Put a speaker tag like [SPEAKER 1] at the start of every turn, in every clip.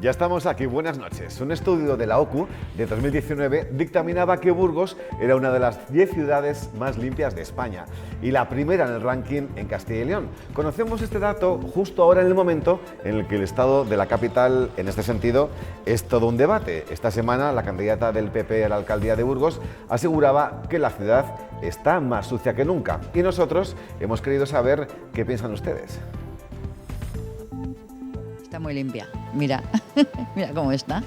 [SPEAKER 1] Ya estamos aquí, buenas noches. Un estudio de la OCU de 2019 dictaminaba que Burgos era una de las 10 ciudades más limpias de España y la primera en el ranking en Castilla y León. Conocemos este dato justo ahora en el momento en el que el estado de la capital, en este sentido, es todo un debate. Esta semana la candidata del PP a la alcaldía de Burgos aseguraba que la ciudad está más sucia que nunca y nosotros hemos querido saber qué piensan ustedes.
[SPEAKER 2] Está muy limpia, mira, mira cómo está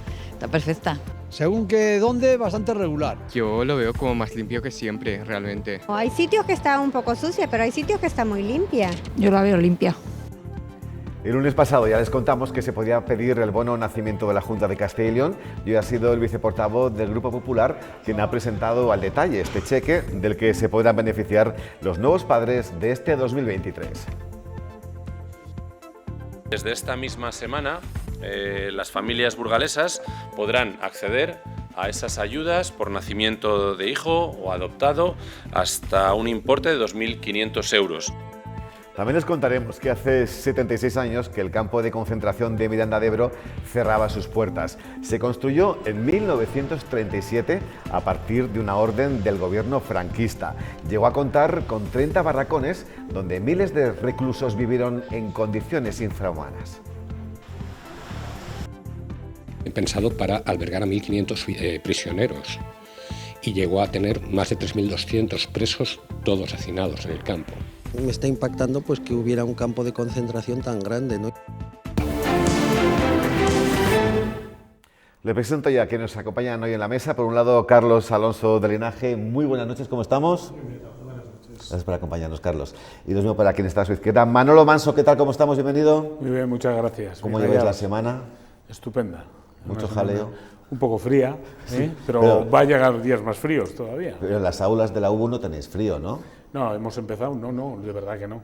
[SPEAKER 2] perfecta.
[SPEAKER 3] Según que dónde, bastante regular.
[SPEAKER 4] Yo lo veo como más limpio que siempre, realmente.
[SPEAKER 5] Hay sitios que está un poco sucia, pero hay sitios que está muy limpia.
[SPEAKER 6] Yo la veo limpia.
[SPEAKER 1] El lunes pasado ya les contamos que se podía pedir el bono nacimiento de la Junta de Castilla y León y hoy ha sido el viceportavoz del Grupo Popular quien ha presentado al detalle este cheque del que se podrán beneficiar los nuevos padres de este 2023.
[SPEAKER 7] Desde esta misma semana, las familias burgalesas podrán acceder a esas ayudas por nacimiento de hijo o adoptado hasta un importe de 2.500 euros.
[SPEAKER 1] También les contaremos que hace 76 años que el campo de concentración de Miranda de Ebro cerraba sus puertas. Se construyó en 1937 a partir de una orden del gobierno franquista. Llegó a contar con 30 barracones donde miles de reclusos vivieron en condiciones infrahumanas.
[SPEAKER 8] He pensado para albergar a 1.500 prisioneros y llegó a tener más de 3.200 presos, todos hacinados en el campo.
[SPEAKER 9] Me está impactando pues que hubiera un campo de concentración tan grande, ¿no?
[SPEAKER 1] Le presento ya a quienes nos acompañan hoy en la mesa. Por un lado, Carlos Alonso de Linaje. Muy buenas noches, ¿cómo estamos?
[SPEAKER 10] Muy bien, buenas noches.
[SPEAKER 1] Gracias por acompañarnos, Carlos. Y lo mismo para quien está a su izquierda. Manolo Manso, ¿qué tal? ¿Cómo estamos? Bienvenido.
[SPEAKER 10] Muy bien, muchas gracias.
[SPEAKER 1] ¿Cómo lleváis la semana?
[SPEAKER 10] Estupenda.
[SPEAKER 1] Mucho jaleo.
[SPEAKER 10] Un poco fría,
[SPEAKER 1] sí,
[SPEAKER 10] pero va a llegar días más fríos todavía.
[SPEAKER 1] Pero en las aulas de la UBU no tenéis frío, ¿no?
[SPEAKER 10] No, hemos empezado, no, de verdad que no.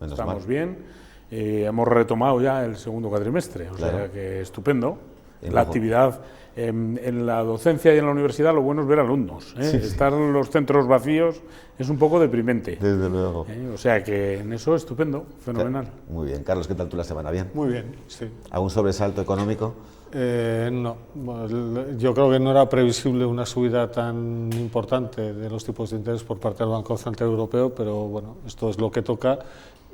[SPEAKER 10] Estamos
[SPEAKER 1] mal.
[SPEAKER 10] bien, hemos retomado ya el segundo cuatrimestre, o sea que estupendo. La actividad en la docencia y en la universidad, lo bueno es ver alumnos.
[SPEAKER 1] Sí.
[SPEAKER 10] Estar en los centros vacíos es un poco deprimente.
[SPEAKER 1] Desde luego.
[SPEAKER 10] O sea que en eso estupendo, fenomenal.
[SPEAKER 1] Muy bien. Carlos, ¿qué tal tú la semana? ¿Bien?
[SPEAKER 3] Muy bien, sí.
[SPEAKER 1] ¿Algún sobresalto económico?
[SPEAKER 3] No, yo creo que no era previsible una subida tan importante de los tipos de interés por parte del Banco Central Europeo, pero bueno, esto es lo que toca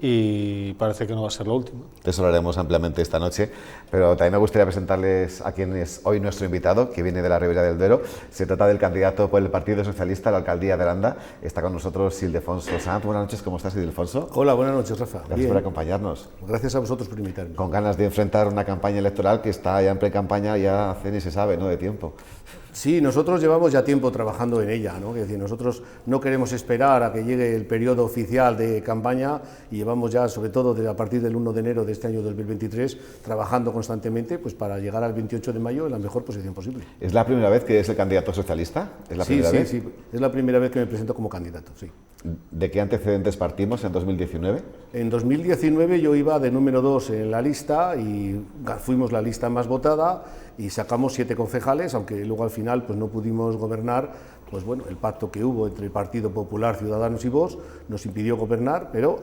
[SPEAKER 3] y parece que no va a ser la última.
[SPEAKER 1] De eso hablaremos ampliamente esta noche, pero también me gustaría presentarles a quien es hoy nuestro invitado, que viene de la Ribera del Duero. Se trata del candidato por el Partido Socialista a la alcaldía de Aranda. Está con nosotros Ildefonso Sanz. Buenas noches, ¿cómo estás, Ildefonso?
[SPEAKER 11] Hola, buenas noches, Rafa.
[SPEAKER 1] Gracias por acompañarnos.
[SPEAKER 11] Gracias a vosotros por invitarme.
[SPEAKER 1] Con ganas de enfrentar una campaña electoral que está ya en pre-campaña, ya hace ni se sabe, ¿no?, de tiempo.
[SPEAKER 11] Sí, nosotros llevamos ya tiempo trabajando en ella, ¿no? Es decir, nosotros no queremos esperar a que llegue el periodo oficial de campaña y llevamos ya, sobre todo a partir del 1 de enero de este año 2023, trabajando constantemente pues, para llegar al 28 de mayo en la mejor posición posible.
[SPEAKER 1] ¿Es la primera vez que es el candidato socialista? ¿Es la primera vez?
[SPEAKER 11] Sí, es la primera vez que me presento como candidato, sí.
[SPEAKER 1] ¿De qué antecedentes partimos en 2019?
[SPEAKER 11] En 2019 yo iba de número 2 en la lista y fuimos la lista más votada y sacamos 7 concejales, aunque luego al final pues no pudimos gobernar, pues bueno, el pacto que hubo entre el Partido Popular, Ciudadanos y Vox nos impidió gobernar, pero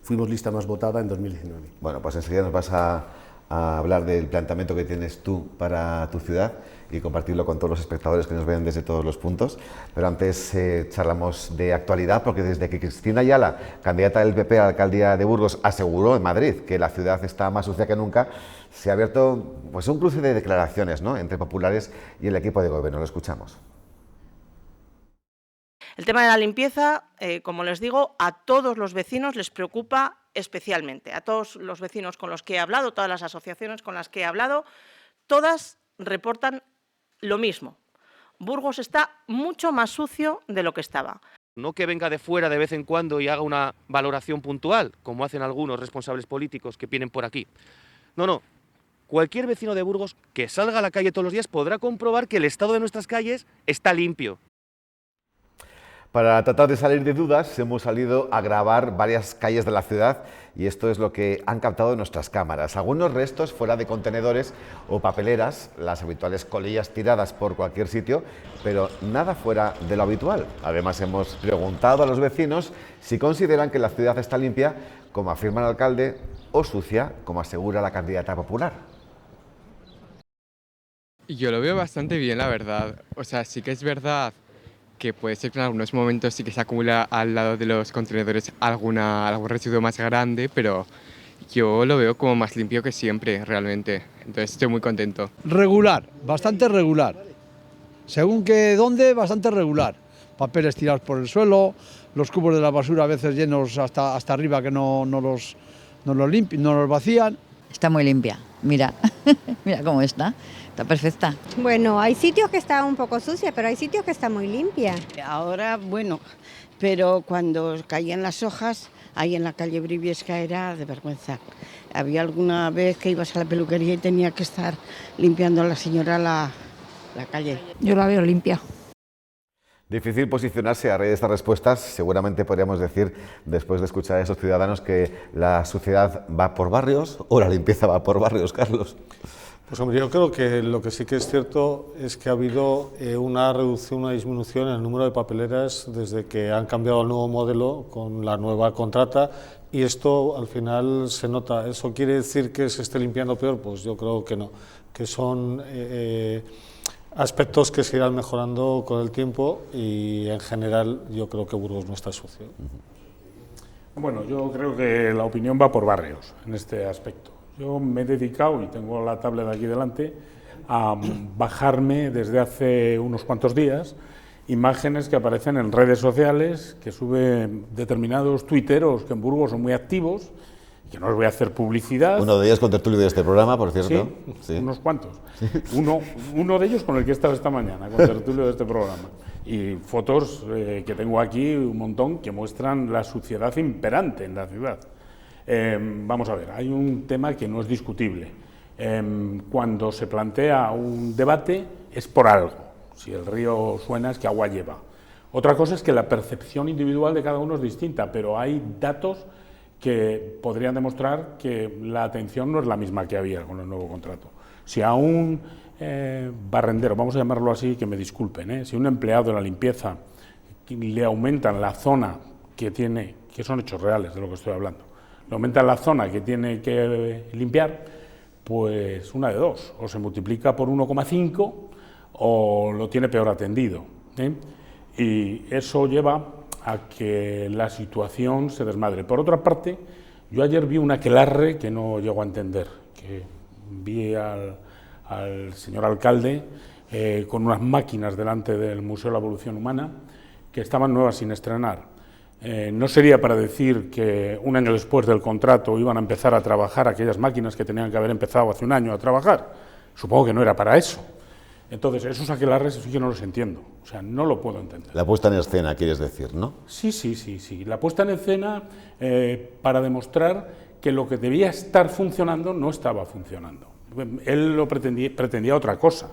[SPEAKER 11] fuimos lista más votada en 2019.
[SPEAKER 1] Bueno, pues enseguida nos vas a hablar del planteamiento que tienes tú para tu ciudad y compartirlo con todos los espectadores que nos ven desde todos los puntos. Pero antes charlamos de actualidad, porque desde que Cristina Ayala, candidata del PP a la alcaldía de Burgos, aseguró en Madrid que la ciudad está más sucia que nunca, se ha abierto pues, un cruce de declaraciones, ¿no?, entre populares y el equipo de gobierno. Lo escuchamos.
[SPEAKER 12] El tema de la limpieza, como les digo, a todos los vecinos les preocupa especialmente. A todos los vecinos con los que he hablado, todas las asociaciones con las que he hablado, todas reportan lo mismo. Burgos está mucho más sucio de lo que estaba.
[SPEAKER 13] No que venga de fuera de vez en cuando y haga una valoración puntual, como hacen algunos responsables políticos que vienen por aquí. No. Cualquier vecino de Burgos que salga a la calle todos los días podrá comprobar que el estado de nuestras calles está limpio.
[SPEAKER 1] Para tratar de salir de dudas, hemos salido a grabar varias calles de la ciudad y esto es lo que han captado nuestras cámaras. Algunos restos fuera de contenedores o papeleras, las habituales colillas tiradas por cualquier sitio, pero nada fuera de lo habitual. Además, hemos preguntado a los vecinos si consideran que la ciudad está limpia, como afirma el alcalde, o sucia, como asegura la candidata popular.
[SPEAKER 4] Yo lo veo bastante bien, la verdad. O sea, sí que es verdad que puede ser que en algunos momentos sí que se acumula al lado de los contenedores algún residuo más grande, pero yo lo veo como más limpio que siempre, realmente. Entonces estoy muy contento.
[SPEAKER 6] Regular, bastante regular. Según que dónde, bastante regular. Papeles tirados por el suelo, los cubos de la basura a veces llenos hasta arriba que no los vacían.
[SPEAKER 2] Está muy limpia, mira, mira cómo está perfecta.
[SPEAKER 5] Bueno, hay sitios que está un poco sucia, pero hay sitios que está muy limpia.
[SPEAKER 14] Ahora, bueno, pero cuando caían las hojas, ahí en la calle Briviesca era de vergüenza. Había alguna vez que ibas a la peluquería y tenía que estar limpiando a la señora la calle.
[SPEAKER 15] Yo la veo limpia.
[SPEAKER 1] Difícil posicionarse a raíz de estas respuestas. Seguramente podríamos decir, después de escuchar a esos ciudadanos, que la suciedad va por barrios o la limpieza va por barrios, Carlos.
[SPEAKER 3] Pues hombre, yo creo que lo que sí que es cierto es que ha habido una reducción, una disminución en el número de papeleras desde que han cambiado el nuevo modelo con la nueva contrata, y esto al final se nota. ¿Eso quiere decir que se esté limpiando peor? Pues yo creo que no, que son aspectos que se irán mejorando con el tiempo, y en general yo creo que Burgos no está sucio.
[SPEAKER 10] Bueno, yo creo que la opinión va por barrios en este aspecto. Yo me he dedicado, y tengo la tablet aquí delante, a bajarme desde hace unos cuantos días imágenes que aparecen en redes sociales que suben determinados tuiteros que en Burgos son muy activos, que no os voy a hacer publicidad.
[SPEAKER 1] Uno de ellos contertulio de este programa, por cierto.
[SPEAKER 10] Sí, unos cuantos. Uno de ellos con el que he estado esta mañana, contertulio de este programa. Y fotos que tengo aquí, un montón, que muestran la suciedad imperante en la ciudad. Vamos a ver, hay un tema que no es discutible. Cuando se plantea un debate es por algo. Si el río suena es que agua lleva. Otra cosa es que la percepción individual de cada uno es distinta, pero hay datos que podrían demostrar que la atención no es la misma que había con el nuevo contrato. Si a un barrendero, vamos a llamarlo así, que me disculpen, si a un empleado de la limpieza le aumentan la zona que tiene, que son hechos reales de lo que estoy hablando, le aumentan la zona que tiene que limpiar, pues una de dos, o se multiplica por 1,5 o lo tiene peor atendido. Y eso lleva a que la situación se desmadre. Por otra parte, yo ayer vi un aquelarre que no llego a entender, que vi al señor alcalde con unas máquinas delante del Museo de la Evolución Humana que estaban nuevas sin estrenar. No sería para decir que un año después del contrato iban a empezar a trabajar aquellas máquinas que tenían que haber empezado hace un año a trabajar. Supongo que no era para eso. Entonces, esos aquelarres sí que no los entiendo, o sea, no lo puedo entender.
[SPEAKER 1] La puesta en escena, quieres decir, ¿no?
[SPEAKER 10] Sí. La puesta en escena para demostrar que lo que debía estar funcionando no estaba funcionando. Él lo pretendía otra cosa,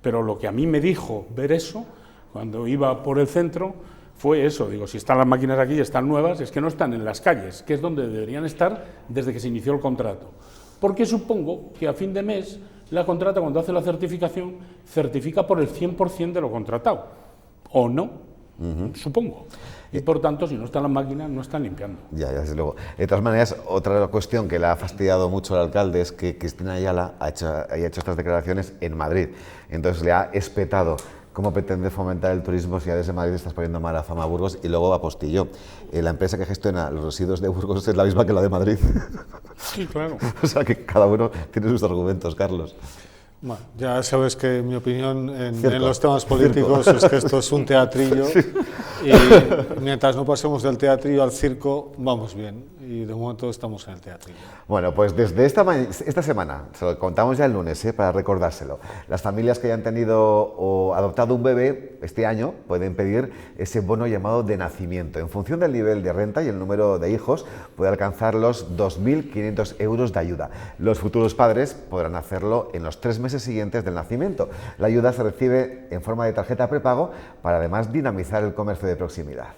[SPEAKER 10] pero lo que a mí me dijo ver eso, cuando iba por el centro, fue eso. Digo, si están las máquinas aquí y están nuevas, es que no están en las calles, que es donde deberían estar desde que se inició el contrato. Porque supongo que a fin de mes la contrata, cuando hace la certificación, certifica por el 100% de lo contratado, ¿o no? Supongo. Y por tanto, si no están las máquinas, no están limpiando.
[SPEAKER 1] Ya, desde luego. De todas maneras, otra cuestión que le ha fastidiado mucho al alcalde es que Cristina Ayala haya hecho estas declaraciones en Madrid. Entonces le ha espetado. ¿Cómo pretende fomentar el turismo si ya desde Madrid estás poniendo mala fama a Burgos? Y luego apostillo. La empresa que gestiona los residuos de Burgos es la misma que la de Madrid.
[SPEAKER 10] Sí, claro.
[SPEAKER 1] O sea que cada uno tiene sus argumentos, Carlos.
[SPEAKER 3] Bueno, ya sabes que mi opinión en los temas políticos es que esto es un teatrillo, sí. Y mientras no pasemos del teatrillo al circo, vamos bien, y de momento estamos en el teatrillo.
[SPEAKER 1] Bueno, pues desde esta semana, se lo contamos ya el lunes, para recordárselo, las familias que hayan tenido o adoptado un bebé este año pueden pedir ese bono llamado de nacimiento. En función del nivel de renta y el número de hijos, puede alcanzar los 2.500 euros de ayuda. Los futuros padres podrán hacerlo en los 3 meses siguientes del nacimiento. La ayuda se recibe en forma de tarjeta prepago para además dinamizar el comercio de proximidad.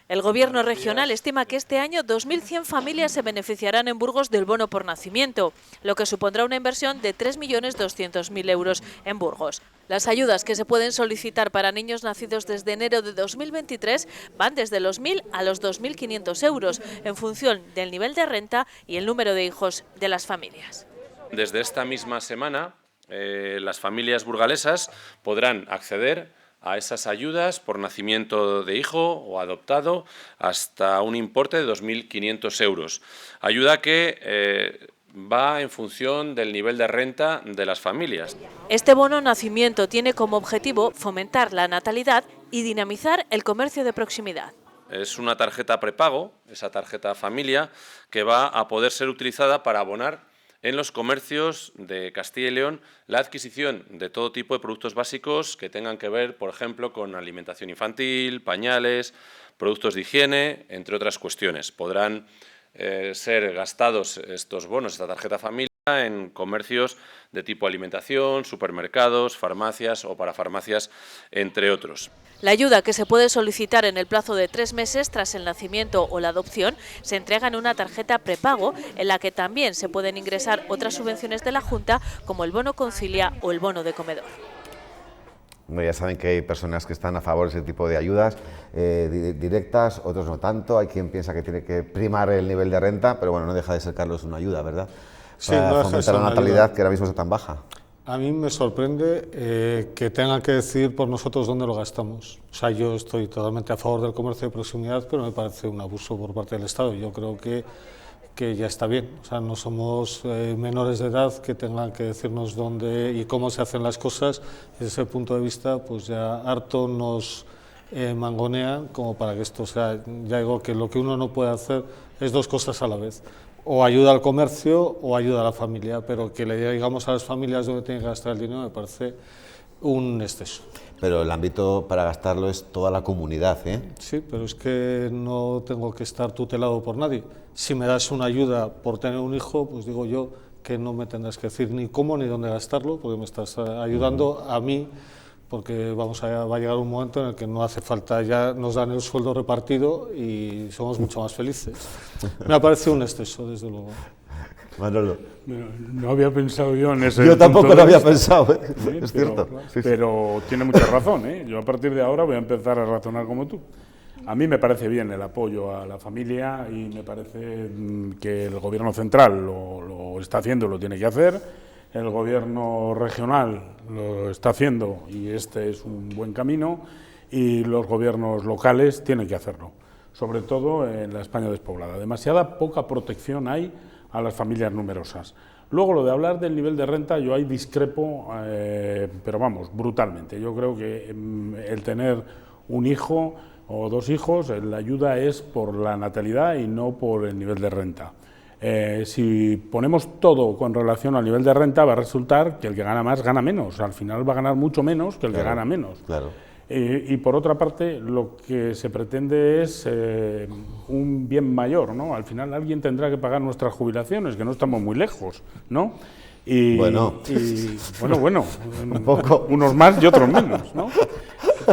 [SPEAKER 16] El Gobierno regional estima que este año 2.100 familias se beneficiarán en Burgos del bono por nacimiento, lo que supondrá una inversión de 3.200.000 euros en Burgos. Las ayudas que se pueden solicitar para niños nacidos desde enero de 2023 van desde los 1.000 a los 2.500 euros, en función del nivel de renta y el número de hijos de las familias.
[SPEAKER 7] Desde esta misma semana, las familias burgalesas podrán acceder a esas ayudas por nacimiento de hijo o adoptado hasta un importe de 2.500 euros. Ayuda que va en función del nivel de renta de las familias.
[SPEAKER 16] Este bono nacimiento tiene como objetivo fomentar la natalidad y dinamizar el comercio de proximidad.
[SPEAKER 7] Es una tarjeta prepago, esa tarjeta familia, que va a poder ser utilizada para abonar en los comercios de Castilla y León la adquisición de todo tipo de productos básicos que tengan que ver, por ejemplo, con alimentación infantil, pañales, productos de higiene, entre otras cuestiones. Podrán ser gastados estos bonos, esta tarjeta familia, en comercios de tipo alimentación, supermercados, farmacias o parafarmacias, entre otros.
[SPEAKER 16] La ayuda, que se puede solicitar en el plazo de 3 meses tras el nacimiento o la adopción, se entrega en una tarjeta prepago en la que también se pueden ingresar otras subvenciones de la Junta, como el bono concilia o el bono de comedor.
[SPEAKER 1] Bueno, ya saben que hay personas que están a favor de ese tipo de ayudas directas, otros no tanto. Hay quien piensa que tiene que primar el nivel de renta, pero bueno, no deja de ser, Carlos, una ayuda, ¿verdad?
[SPEAKER 3] Sí,
[SPEAKER 1] Para
[SPEAKER 3] no deja de
[SPEAKER 1] fomentar
[SPEAKER 3] ser
[SPEAKER 1] la
[SPEAKER 3] una
[SPEAKER 1] natalidad,
[SPEAKER 3] ayuda.
[SPEAKER 1] que ahora mismo está tan baja.
[SPEAKER 3] A mí me sorprende que tengan que decidir por nosotros dónde lo gastamos. O sea, yo estoy totalmente a favor del comercio de proximidad, pero me parece un abuso por parte del Estado. Yo creo que ya está bien. O sea, no somos menores de edad que tengan que decirnos dónde y cómo se hacen las cosas. Desde ese punto de vista, pues ya harto nos mangonean como para que esto sea. Ya digo que lo que uno no puede hacer es dos cosas a la vez. O ayuda al comercio o ayuda a la familia, pero que le digamos a las familias dónde tienen que gastar el dinero me parece un exceso.
[SPEAKER 1] Pero el ámbito para gastarlo es toda la comunidad, ¿eh?
[SPEAKER 3] Sí, pero es que no tengo que estar tutelado por nadie. Si me das una ayuda por tener un hijo, pues digo yo que no me tendrás que decir ni cómo ni dónde gastarlo, porque me estás ayudando a mí, porque va a llegar un momento en el que no hace falta, ya nos dan el sueldo repartido y somos mucho más felices. Me ha parecido un exceso, desde luego.
[SPEAKER 1] Manolo.
[SPEAKER 10] No había pensado yo en ese
[SPEAKER 1] Yo tampoco
[SPEAKER 10] punto
[SPEAKER 1] lo
[SPEAKER 10] de
[SPEAKER 1] había
[SPEAKER 10] vista.
[SPEAKER 1] pensado, ¿eh?
[SPEAKER 10] Sí,
[SPEAKER 1] Es
[SPEAKER 10] pero,
[SPEAKER 1] cierto. Sí, sí.
[SPEAKER 10] Pero tiene mucha razón, ¿eh? Yo a partir de ahora voy a empezar a razonar como tú. A mí me parece bien el apoyo a la familia y me parece que el Gobierno central lo está haciendo, lo tiene que hacer. El Gobierno regional lo está haciendo y este es un buen camino. Y los gobiernos locales tienen que hacerlo, sobre todo en la España despoblada. Demasiada poca protección hay a las familias numerosas. Luego, lo de hablar del nivel de renta, yo ahí discrepo, pero vamos, brutalmente. Yo creo que el tener un hijo o dos hijos, la ayuda es por la natalidad y no por el nivel de renta. Si ponemos todo con relación al nivel de renta, va a resultar que el que gana más gana menos. Al final va a ganar mucho menos que el que gana menos.
[SPEAKER 1] Claro.
[SPEAKER 10] Y por otra parte, lo que se pretende es un bien mayor, ¿no? Al final alguien tendrá que pagar nuestras jubilaciones, que no estamos muy lejos, ¿no?
[SPEAKER 1] Bueno.
[SPEAKER 10] Bueno,
[SPEAKER 1] Un poco.
[SPEAKER 10] unos más y otros menos, ¿no?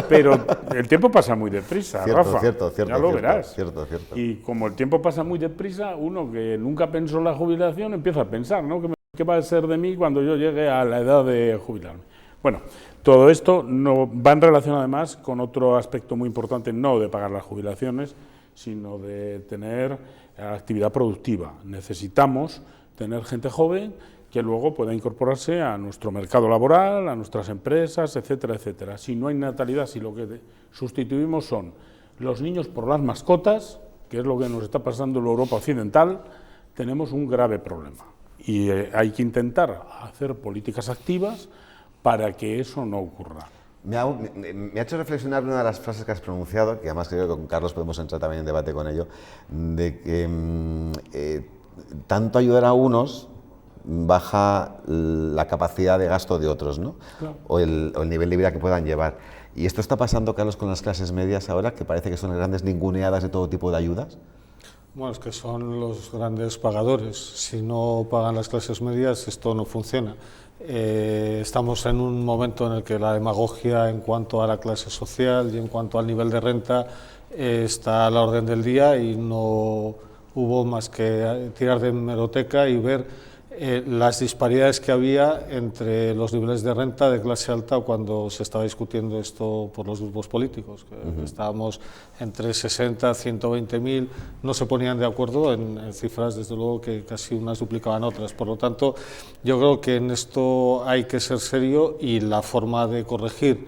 [SPEAKER 10] Pero el tiempo pasa muy deprisa,
[SPEAKER 1] Cierto,
[SPEAKER 10] Rafa,
[SPEAKER 1] cierto,
[SPEAKER 10] ya lo verás.
[SPEAKER 1] Cierto.
[SPEAKER 10] Y como el tiempo pasa muy deprisa, uno que nunca pensó en la jubilación empieza a pensar, ¿no? ¿Qué va a ser de mí cuando yo llegue a la edad de jubilarme? Bueno, todo esto no va en relación además con otro aspecto muy importante, no de pagar las jubilaciones, sino de tener actividad productiva. Necesitamos tener gente joven que luego pueda incorporarse a nuestro mercado laboral, a nuestras empresas, etcétera, etcétera. Si no hay natalidad, si lo que sustituimos son los niños por las mascotas, que es lo que nos está pasando en la Europa occidental, tenemos un grave problema. Y hay que intentar hacer políticas activas para que eso no ocurra.
[SPEAKER 1] Me ha hecho reflexionar una de las frases que has pronunciado, que además creo que con Carlos podemos entrar también en debate con ello, de que tanto ayudar a unos baja la capacidad de gasto de otros, ¿no?
[SPEAKER 10] Claro.
[SPEAKER 1] O el nivel de vida que puedan llevar. Y esto está pasando, Carlos, con las clases medias ahora, que parece que son las grandes ninguneadas de todo tipo de ayudas.
[SPEAKER 3] Bueno, es que son los grandes pagadores. Si no pagan las clases medias, esto no funciona. Estamos en un momento en el que la demagogia en cuanto a la clase social y en cuanto al nivel de renta está a la orden del día y no hubo más que tirar de hemeroteca y ver las disparidades que había entre los niveles de renta de clase alta cuando se estaba discutiendo esto por los grupos políticos, que estábamos entre 60 y 120.000, no se ponían de acuerdo en cifras, desde luego que casi unas duplicaban otras. Por lo tanto, yo creo que en esto hay que ser serio, y la forma de corregir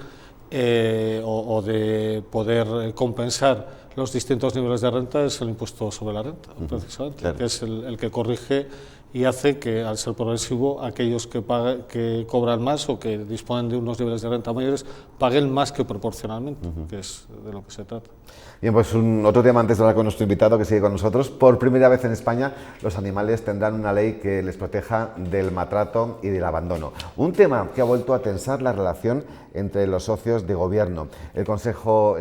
[SPEAKER 3] o de poder compensar los distintos niveles de renta es el impuesto sobre la renta, precisamente, claro, que es el que corrige y hace que, al ser progresivo, aquellos que cobran más o que disponen de unos niveles de renta mayores paguen más que proporcionalmente, que es de lo que se trata.
[SPEAKER 1] Bien, pues otro tema antes de hablar con nuestro invitado que sigue con nosotros. Por primera vez en España los animales tendrán una ley que les proteja del maltrato y del abandono. Un tema que ha vuelto a tensar la relación entre los socios de gobierno. El consenso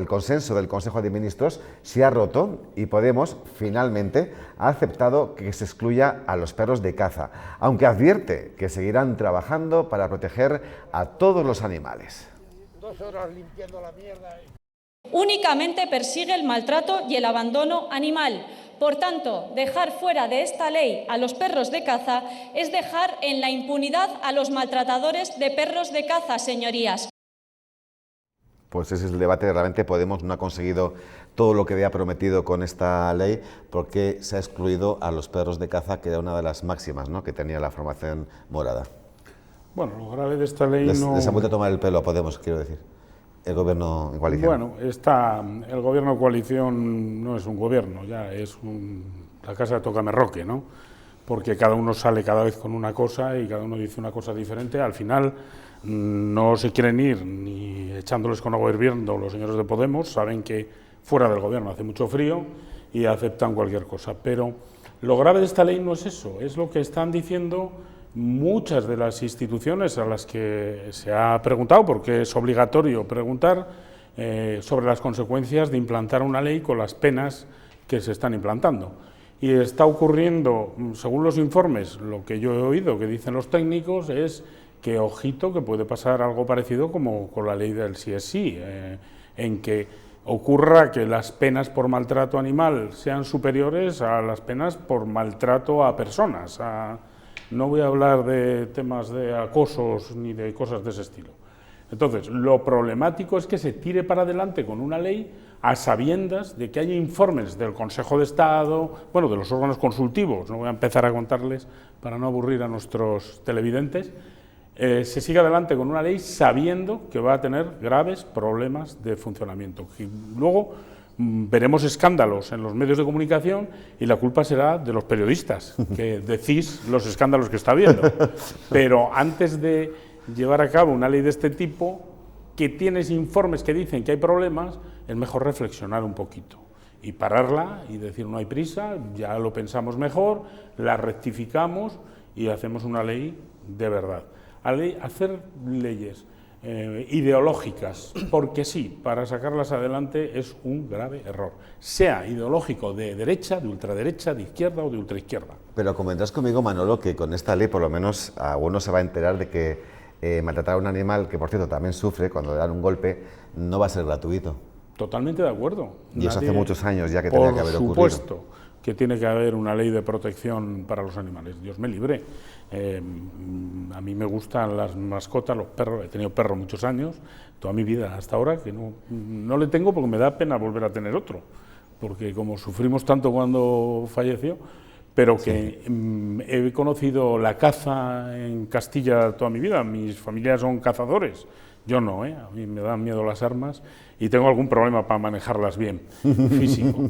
[SPEAKER 1] del Consejo de Ministros se ha roto y Podemos finalmente ha aceptado que se excluya a los perros de caza, aunque advierte que seguirán trabajando para proteger a todos los animales.
[SPEAKER 15] 2 horas limpiando la mierda. Únicamente persigue el maltrato y el abandono animal. Por tanto, dejar fuera de esta ley a los perros de caza es dejar en la impunidad a los maltratadores de perros de caza, señorías.
[SPEAKER 1] Pues ese es el debate. Realmente Podemos no ha conseguido todo lo que había prometido con esta ley, porque se ha excluido a los perros de caza, que era una de las máximas, ¿no?, que tenía la formación morada.
[SPEAKER 10] Bueno, lo grave de esta ley
[SPEAKER 1] les ha vuelto a tomar el pelo a Podemos, quiero decir. El gobierno en coalición.
[SPEAKER 10] Bueno, el gobierno de coalición no es un gobierno, ya es la casa de Tócame Roque, ¿no? Porque cada uno sale cada vez con una cosa y cada uno dice una cosa diferente. Al final no se quieren ir ni echándoles con agua hirviendo los señores de Podemos, saben que fuera del gobierno hace mucho frío y aceptan cualquier cosa. Pero lo grave de esta ley no es eso, es lo que están diciendo muchas de las instituciones a las que se ha preguntado, porque es obligatorio preguntar sobre las consecuencias de implantar una ley con las penas que se están implantando. Y está ocurriendo, según los informes, lo que yo he oído que dicen los técnicos es que, ojito, que puede pasar algo parecido como con la ley del sí es sí, en que ocurra que las penas por maltrato animal sean superiores a las penas por maltrato a personas. No voy a hablar de temas de acosos ni de cosas de ese estilo. Entonces, lo problemático es que se tire para adelante con una ley a sabiendas de que hay informes del Consejo de Estado, bueno, de los órganos consultivos, no voy a empezar a contarles para no aburrir a nuestros televidentes. Se sigue adelante con una ley sabiendo que va a tener graves problemas de funcionamiento. Y luego veremos escándalos en los medios de comunicación y la culpa será de los periodistas, que decís los escándalos que está habiendo. Pero antes de llevar a cabo una ley de este tipo, que tienes informes que dicen que hay problemas, es mejor reflexionar un poquito y pararla y decir no hay prisa, ya lo pensamos mejor, la rectificamos y hacemos una ley de verdad. Hacer leyes ideológicas, porque sí, para sacarlas adelante es un grave error, sea ideológico de derecha, de ultraderecha, de izquierda o de ultraizquierda.
[SPEAKER 1] Pero comentarás conmigo, Manolo, que con esta ley por lo menos alguno se va a enterar de que maltratar a un animal, que por cierto también sufre cuando le dan un golpe, no va a ser gratuito.
[SPEAKER 10] Totalmente de acuerdo.
[SPEAKER 1] Y eso hace muchos años ya que tenía que haber ocurrido.
[SPEAKER 10] Por supuesto que tiene que haber una ley de protección para los animales, Dios me libre. A mí me gustan las mascotas, los perros, he tenido perros muchos años, toda mi vida hasta ahora, que no le tengo porque me da pena volver a tener otro, porque como sufrimos tanto cuando falleció, pero que he conocido la caza en Castilla toda mi vida, mis familias son cazadores, yo no, a mí me dan miedo las armas y tengo algún problema para manejarlas bien, físico.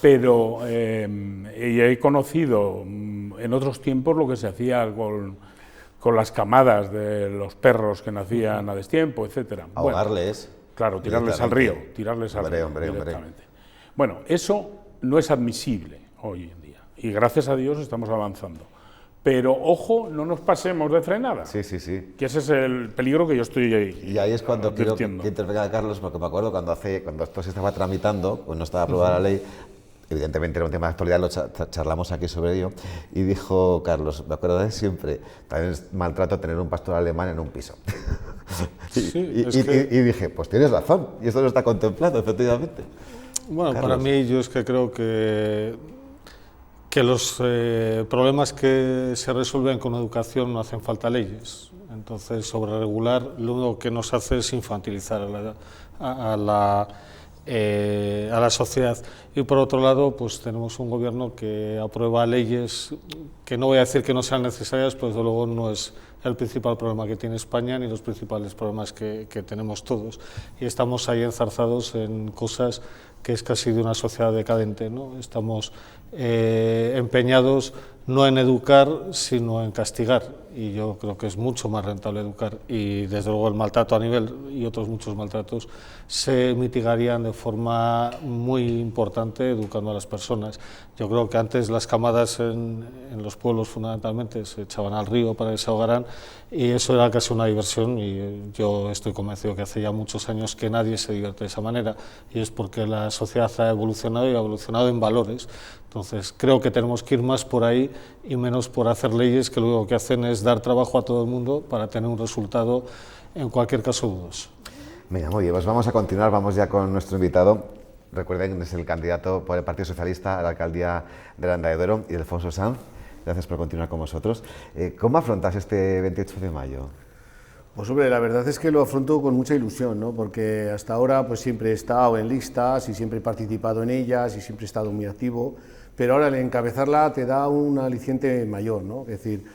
[SPEAKER 10] Pero he conocido en otros tiempos lo que se hacía con las camadas de los perros que nacían a destiempo, etcétera.
[SPEAKER 1] Ahogarles.
[SPEAKER 10] Bueno, claro, tirarles al río, directamente. Bueno, eso no es admisible hoy en día y gracias a Dios estamos avanzando. Pero, ojo, no nos pasemos de frenada.
[SPEAKER 1] Sí, sí, sí.
[SPEAKER 10] Que ese es el peligro que yo estoy
[SPEAKER 1] Y ahí es cuando quiero que intervenga Carlos, porque me acuerdo cuando esto se estaba tramitando, pues no estaba aprobada la ley, evidentemente era un tema de actualidad, lo charlamos aquí sobre ello, y dijo Carlos, me acuerdo de siempre, también es maltrato tener un pastor alemán en un piso. y dije, pues tienes razón, y esto no está contemplado, efectivamente.
[SPEAKER 3] Bueno, Carlos. Para mí, yo es que creo que que los problemas que se resuelven con educación no hacen falta leyes. Entonces, sobre regular, lo único que nos hace es infantilizar a la sociedad. Y por otro lado, pues tenemos un gobierno que aprueba leyes que no voy a decir que no sean necesarias, pues desde luego no es el principal problema que tiene España ni los principales problemas que tenemos todos. Y estamos ahí enzarzados en cosas que es casi de una sociedad decadente, ¿no? Estamos empeñados no en educar, sino en castigar, y yo creo que es mucho más rentable educar, y desde luego el maltrato a nivel y otros muchos maltratos se mitigarían de forma muy importante educando a las personas. Yo creo que antes las camadas en los pueblos fundamentalmente se echaban al río para que se ahogaran, y eso era casi una diversión, y yo estoy convencido que hace ya muchos años que nadie se divierte de esa manera, y es porque la sociedad ha evolucionado y ha evolucionado en valores. Entonces creo que tenemos que ir más por ahí y menos por hacer leyes que lo único que hacen es dar trabajo a todo el mundo para tener un resultado, en cualquier caso, dudoso.
[SPEAKER 1] Venga, muy bien, pues vamos a continuar, vamos ya con nuestro invitado. Recuerden, es el candidato por el Partido Socialista a la alcaldía de Aranda de Duero, y Ildefonso Sanz. Gracias por continuar con nosotros. ¿Cómo afrontas este 28 de mayo?
[SPEAKER 11] Pues hombre, la verdad es que lo afronto con mucha ilusión, ¿no? Porque hasta ahora pues siempre he estado en listas y siempre he participado en ellas y siempre he estado muy activo, pero ahora al encabezarla te da un aliciente mayor, ¿no? Es decir,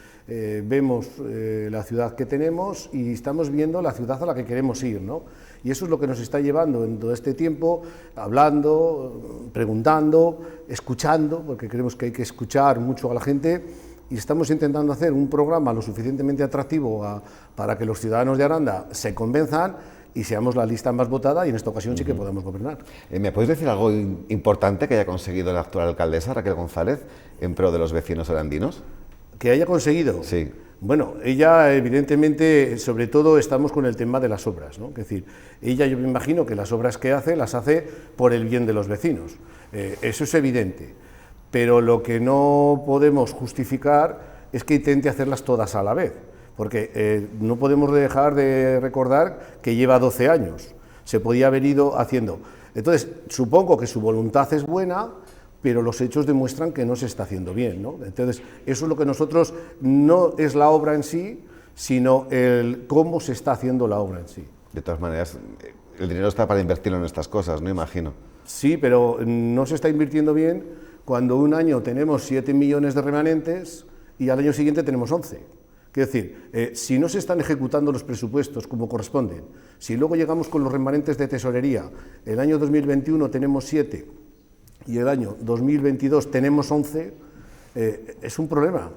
[SPEAKER 11] vemos la ciudad que tenemos y estamos viendo la ciudad a la que queremos ir, ¿no? Y eso es lo que nos está llevando en todo este tiempo, hablando, preguntando, escuchando, porque creemos que hay que escuchar mucho a la gente, y estamos intentando hacer un programa lo suficientemente atractivo para que los ciudadanos de Aranda se convenzan y seamos la lista más votada, y en esta ocasión sí que podamos gobernar.
[SPEAKER 1] ¿Me podéis decir algo importante que haya conseguido la actual alcaldesa, Raquel González, en pro de los vecinos arandinos?
[SPEAKER 11] ¿Que haya conseguido?
[SPEAKER 1] Sí.
[SPEAKER 11] Bueno, ella evidentemente, sobre todo estamos con el tema de las obras, ¿no? Es decir, ella, yo me imagino que las obras que hace, las hace por el bien de los vecinos. Eso es evidente. Pero lo que no podemos justificar es que intente hacerlas todas a la vez, porque no podemos dejar de recordar que lleva 12 años, se podía haber ido haciendo. Entonces, supongo que su voluntad es buena, pero los hechos demuestran que no se está haciendo bien, ¿no? Entonces, eso es lo que nosotros, no es la obra en sí, sino el cómo se está haciendo la obra en sí.
[SPEAKER 1] De todas maneras, el dinero está para invertirlo en estas cosas, ¿no? Imagino.
[SPEAKER 11] Sí, pero no se está invirtiendo bien cuando un año tenemos 7 millones de remanentes y al año siguiente tenemos 11. Quiero decir, si no se están ejecutando los presupuestos como corresponden, si luego llegamos con los remanentes de tesorería, el año 2021 tenemos 7 y el año 2022 tenemos 11, es un problema,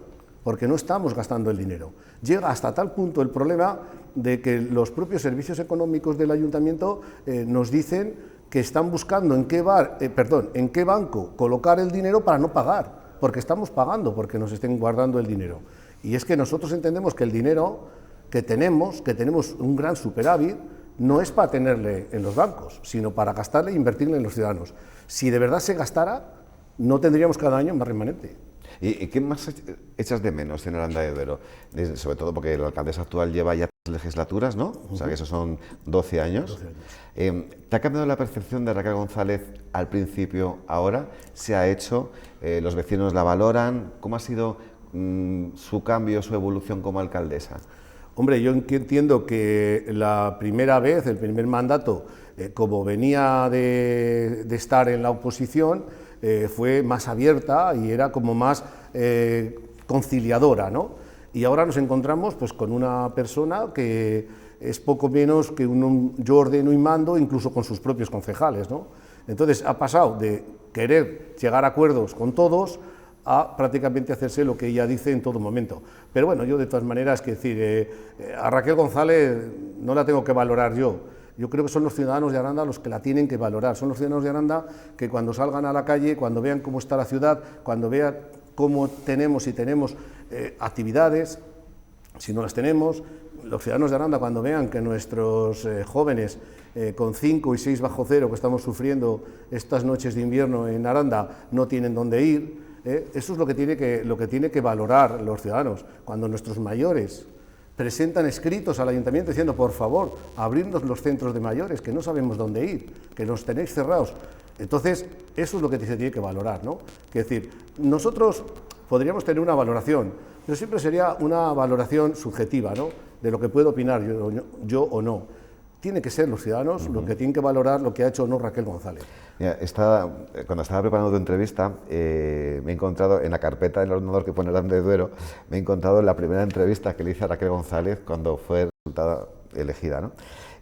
[SPEAKER 11] porque no estamos gastando el dinero. Llega hasta tal punto el problema de que los propios servicios económicos del ayuntamiento nos dicen que están buscando en qué banco colocar el dinero para no pagar, porque estamos pagando porque nos estén guardando el dinero. Y es que nosotros entendemos que el dinero que tenemos un gran superávit, no es para tenerle en los bancos, sino para gastarle e invertirle en los ciudadanos. Si de verdad se gastara, no tendríamos cada año más remanente.
[SPEAKER 1] ¿Y qué más echas de menos en Aranda de Duero? Sobre todo porque la alcaldesa actual lleva ya 3 legislaturas, ¿no? O sea que esos son 12 años.
[SPEAKER 11] 12 años.
[SPEAKER 1] ¿Te ha cambiado la percepción de Raquel González al principio, ahora? ¿Se ha hecho? ¿Los vecinos la valoran? ¿Cómo ha sido su cambio, su evolución como alcaldesa?
[SPEAKER 11] Hombre, yo entiendo que la primera vez, el primer mandato, como venía de estar en la oposición, fue más abierta y era como más conciliadora, ¿no? Y ahora nos encontramos pues con una persona que es poco menos que yo ordeno y mando, incluso con sus propios concejales, ¿no? Entonces ha pasado de querer llegar a acuerdos con todos a prácticamente hacerse lo que ella dice en todo momento. Pero bueno, yo de todas maneras, que decir, a Raquel González no la tengo que valorar yo. Yo creo que son los ciudadanos de Aranda los que la tienen que valorar. Son los ciudadanos de Aranda que cuando salgan a la calle, cuando vean cómo está la ciudad, cuando vean cómo tenemos actividades, si no las tenemos, los ciudadanos de Aranda cuando vean que nuestros jóvenes con 5 y 6 bajo cero que estamos sufriendo estas noches de invierno en Aranda no tienen dónde ir, eso es lo que tiene que valorar los ciudadanos. Cuando nuestros mayores presentan escritos al ayuntamiento diciendo, por favor, abrirnos los centros de mayores, que no sabemos dónde ir, que nos tenéis cerrados. Entonces, eso es lo que se tiene que valorar, ¿no? Es decir, nosotros podríamos tener una valoración, pero siempre sería una valoración subjetiva, ¿no? De lo que puedo opinar yo o no. Tiene que ser los ciudadanos los que tienen que valorar lo que ha hecho o no Raquel González.
[SPEAKER 1] Mira, cuando estaba preparando tu entrevista, me he encontrado en la carpeta del ordenador que pone Aranda de Duero, me he encontrado la primera entrevista que le hice a Raquel González cuando fue resultada elegida, ¿no?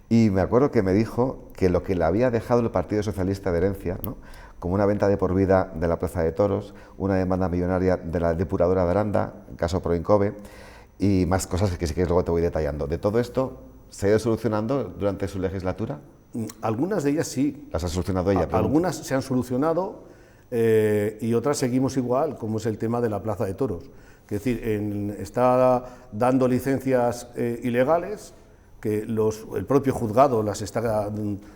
[SPEAKER 1] Y me acuerdo que me dijo que lo que le había dejado el Partido Socialista de herencia, ¿no?, como una venta de por vida de la Plaza de Toros, una demanda millonaria de la depuradora de Aranda, caso Proincobe, y más cosas que sí que luego te voy detallando. De todo esto, ¿se ha ido solucionando durante su legislatura?
[SPEAKER 11] Algunas de ellas sí.
[SPEAKER 1] ¿Las ha solucionado ella?
[SPEAKER 11] Algunas se han solucionado y otras seguimos igual, como es el tema de la Plaza de Toros. Es decir, está dando licencias ilegales, que el propio juzgado las está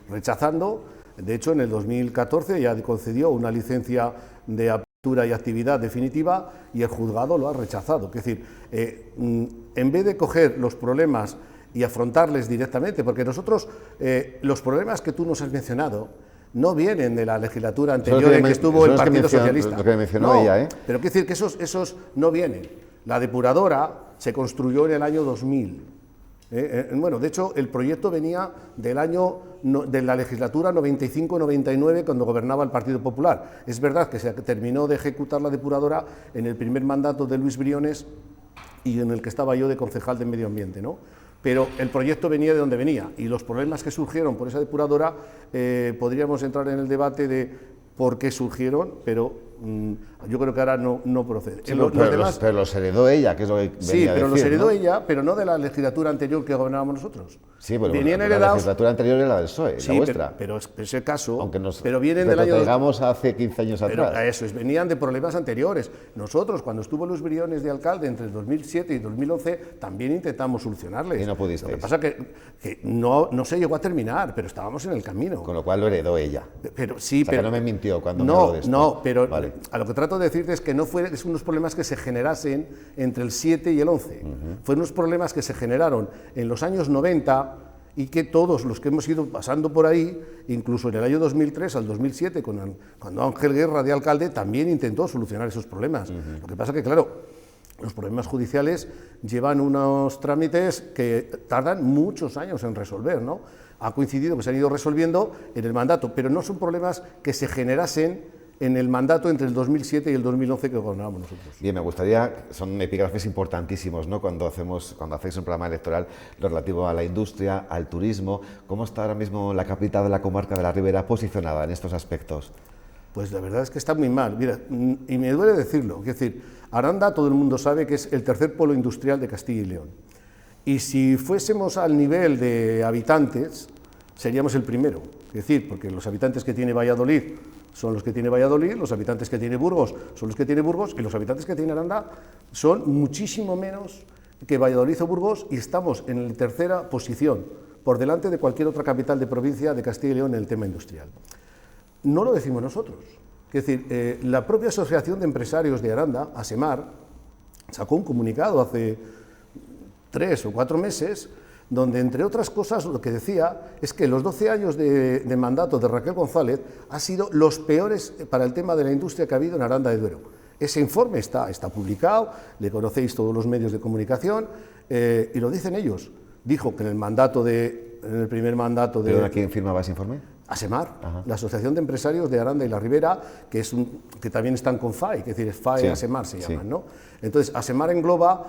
[SPEAKER 11] rechazando. De hecho, en el 2014 ya concedió una licencia de apertura y actividad definitiva y el juzgado lo ha rechazado. Es decir, en vez de coger los problemas y afrontarles directamente, porque nosotros, los problemas que tú nos has mencionado, no vienen de la legislatura anterior en que estuvo el Partido Socialista.
[SPEAKER 1] Lo que mencionó ella, ¿eh?
[SPEAKER 11] Pero quiero decir que esos no vienen. La depuradora se construyó en el año 2000. Bueno, de hecho, el proyecto venía de la legislatura 95-99, cuando gobernaba el Partido Popular. Es verdad que se terminó de ejecutar la depuradora en el primer mandato de Luis Briones y en el que estaba yo de concejal de Medio Ambiente, ¿no? Pero el proyecto venía de donde venía, y los problemas que surgieron por esa depuradora, podríamos entrar en el debate de por qué surgieron, pero yo creo que ahora no procede.
[SPEAKER 1] Sí, pero los heredó ella, que es lo que venía a decir.
[SPEAKER 11] Sí, pero los heredó ella, pero no de la legislatura anterior que gobernábamos nosotros.
[SPEAKER 1] Sí, pero
[SPEAKER 11] venían
[SPEAKER 1] la
[SPEAKER 11] heredados.
[SPEAKER 1] legislatura anterior era la del PSOE,
[SPEAKER 11] sí,
[SPEAKER 1] la vuestra.
[SPEAKER 11] Pero es el caso.
[SPEAKER 1] Aunque
[SPEAKER 11] pero vienen del año.
[SPEAKER 1] Digamos hace 15 años atrás.
[SPEAKER 11] Eso es, venían de problemas anteriores. Nosotros, cuando estuvo Luis Briones de alcalde entre el 2007 y 2011, también intentamos solucionarles.
[SPEAKER 1] Y no pudisteis.
[SPEAKER 11] Lo que pasa que no se llegó a terminar, pero estábamos en el camino.
[SPEAKER 1] Con lo cual lo heredó ella.
[SPEAKER 11] Pero sí,
[SPEAKER 1] o sea,
[SPEAKER 11] pero
[SPEAKER 1] que no me mintió cuando me habló de esto.
[SPEAKER 11] No, pero
[SPEAKER 1] vale.
[SPEAKER 11] A lo que trato de decirte es que no fueron unos problemas que se generasen entre el 7 y el 11. Fueron unos problemas que se generaron en los años 90 y que todos los que hemos ido pasando por ahí, incluso en el año 2003 al 2007, cuando Ángel Guerra de alcalde también intentó solucionar esos problemas. Lo que pasa que, claro, los problemas judiciales llevan unos trámites que tardan muchos años en resolver, ¿no? Ha coincidido que se han ido resolviendo en el mandato, pero no son problemas que se generasen en el mandato entre el 2007 y el 2011 que gobernábamos nosotros.
[SPEAKER 1] Bien, me gustaría, son epígrafes importantísimos, ¿no?, cuando hacéis un programa electoral lo relativo a la industria, al turismo. ¿Cómo está ahora mismo la capital de la comarca de la Ribera posicionada en estos aspectos?
[SPEAKER 11] Pues la verdad es que está muy mal, mira, y me duele decirlo, es decir, Aranda todo el mundo sabe que es el tercer polo industrial de Castilla y León, y si fuésemos al nivel de habitantes, seríamos el primero, es decir, porque los habitantes que tiene Valladolid son los que tiene Valladolid, los habitantes que tiene Burgos son los que tiene Burgos, y los habitantes que tiene Aranda son muchísimo menos que Valladolid o Burgos, y estamos en la tercera posición, por delante de cualquier otra capital de provincia de Castilla y León en el tema industrial. No lo decimos nosotros, es decir, la propia Asociación de Empresarios de Aranda, ASEMAR, sacó un comunicado hace 3 o 4 meses, donde, entre otras cosas, lo que decía es que los 12 años de mandato de Raquel González han sido los peores para el tema de la industria que ha habido en Aranda de Duero. Ese informe está publicado, le conocéis todos los medios de comunicación, y lo dicen ellos. Dijo que en el primer mandato de...
[SPEAKER 1] ¿Pero quién firmaba ese informe?
[SPEAKER 11] ASEMAR, la Asociación de Empresarios de Aranda y la Ribera, que también están con FAI, es decir, FAI y ASEMAR se llaman, ¿no? Entonces, ASEMAR engloba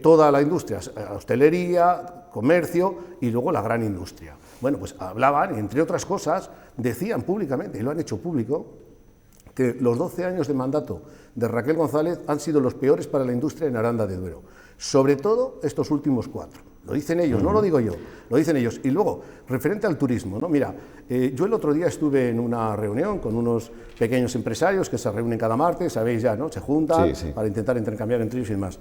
[SPEAKER 11] toda la industria, hostelería, comercio y luego la gran industria. Bueno, pues hablaban, entre otras cosas, decían públicamente, y lo han hecho público, que los 12 años de mandato de Raquel González han sido los peores para la industria en Aranda de Duero, sobre todo estos últimos 4. Lo dicen ellos, no lo digo yo, lo dicen ellos. Y luego, referente al turismo, ¿no? Mira, yo el otro día estuve en una reunión con unos pequeños empresarios que se reúnen cada martes, sabéis ya, ¿no? Se juntan para intentar intercambiar entre ellos y demás.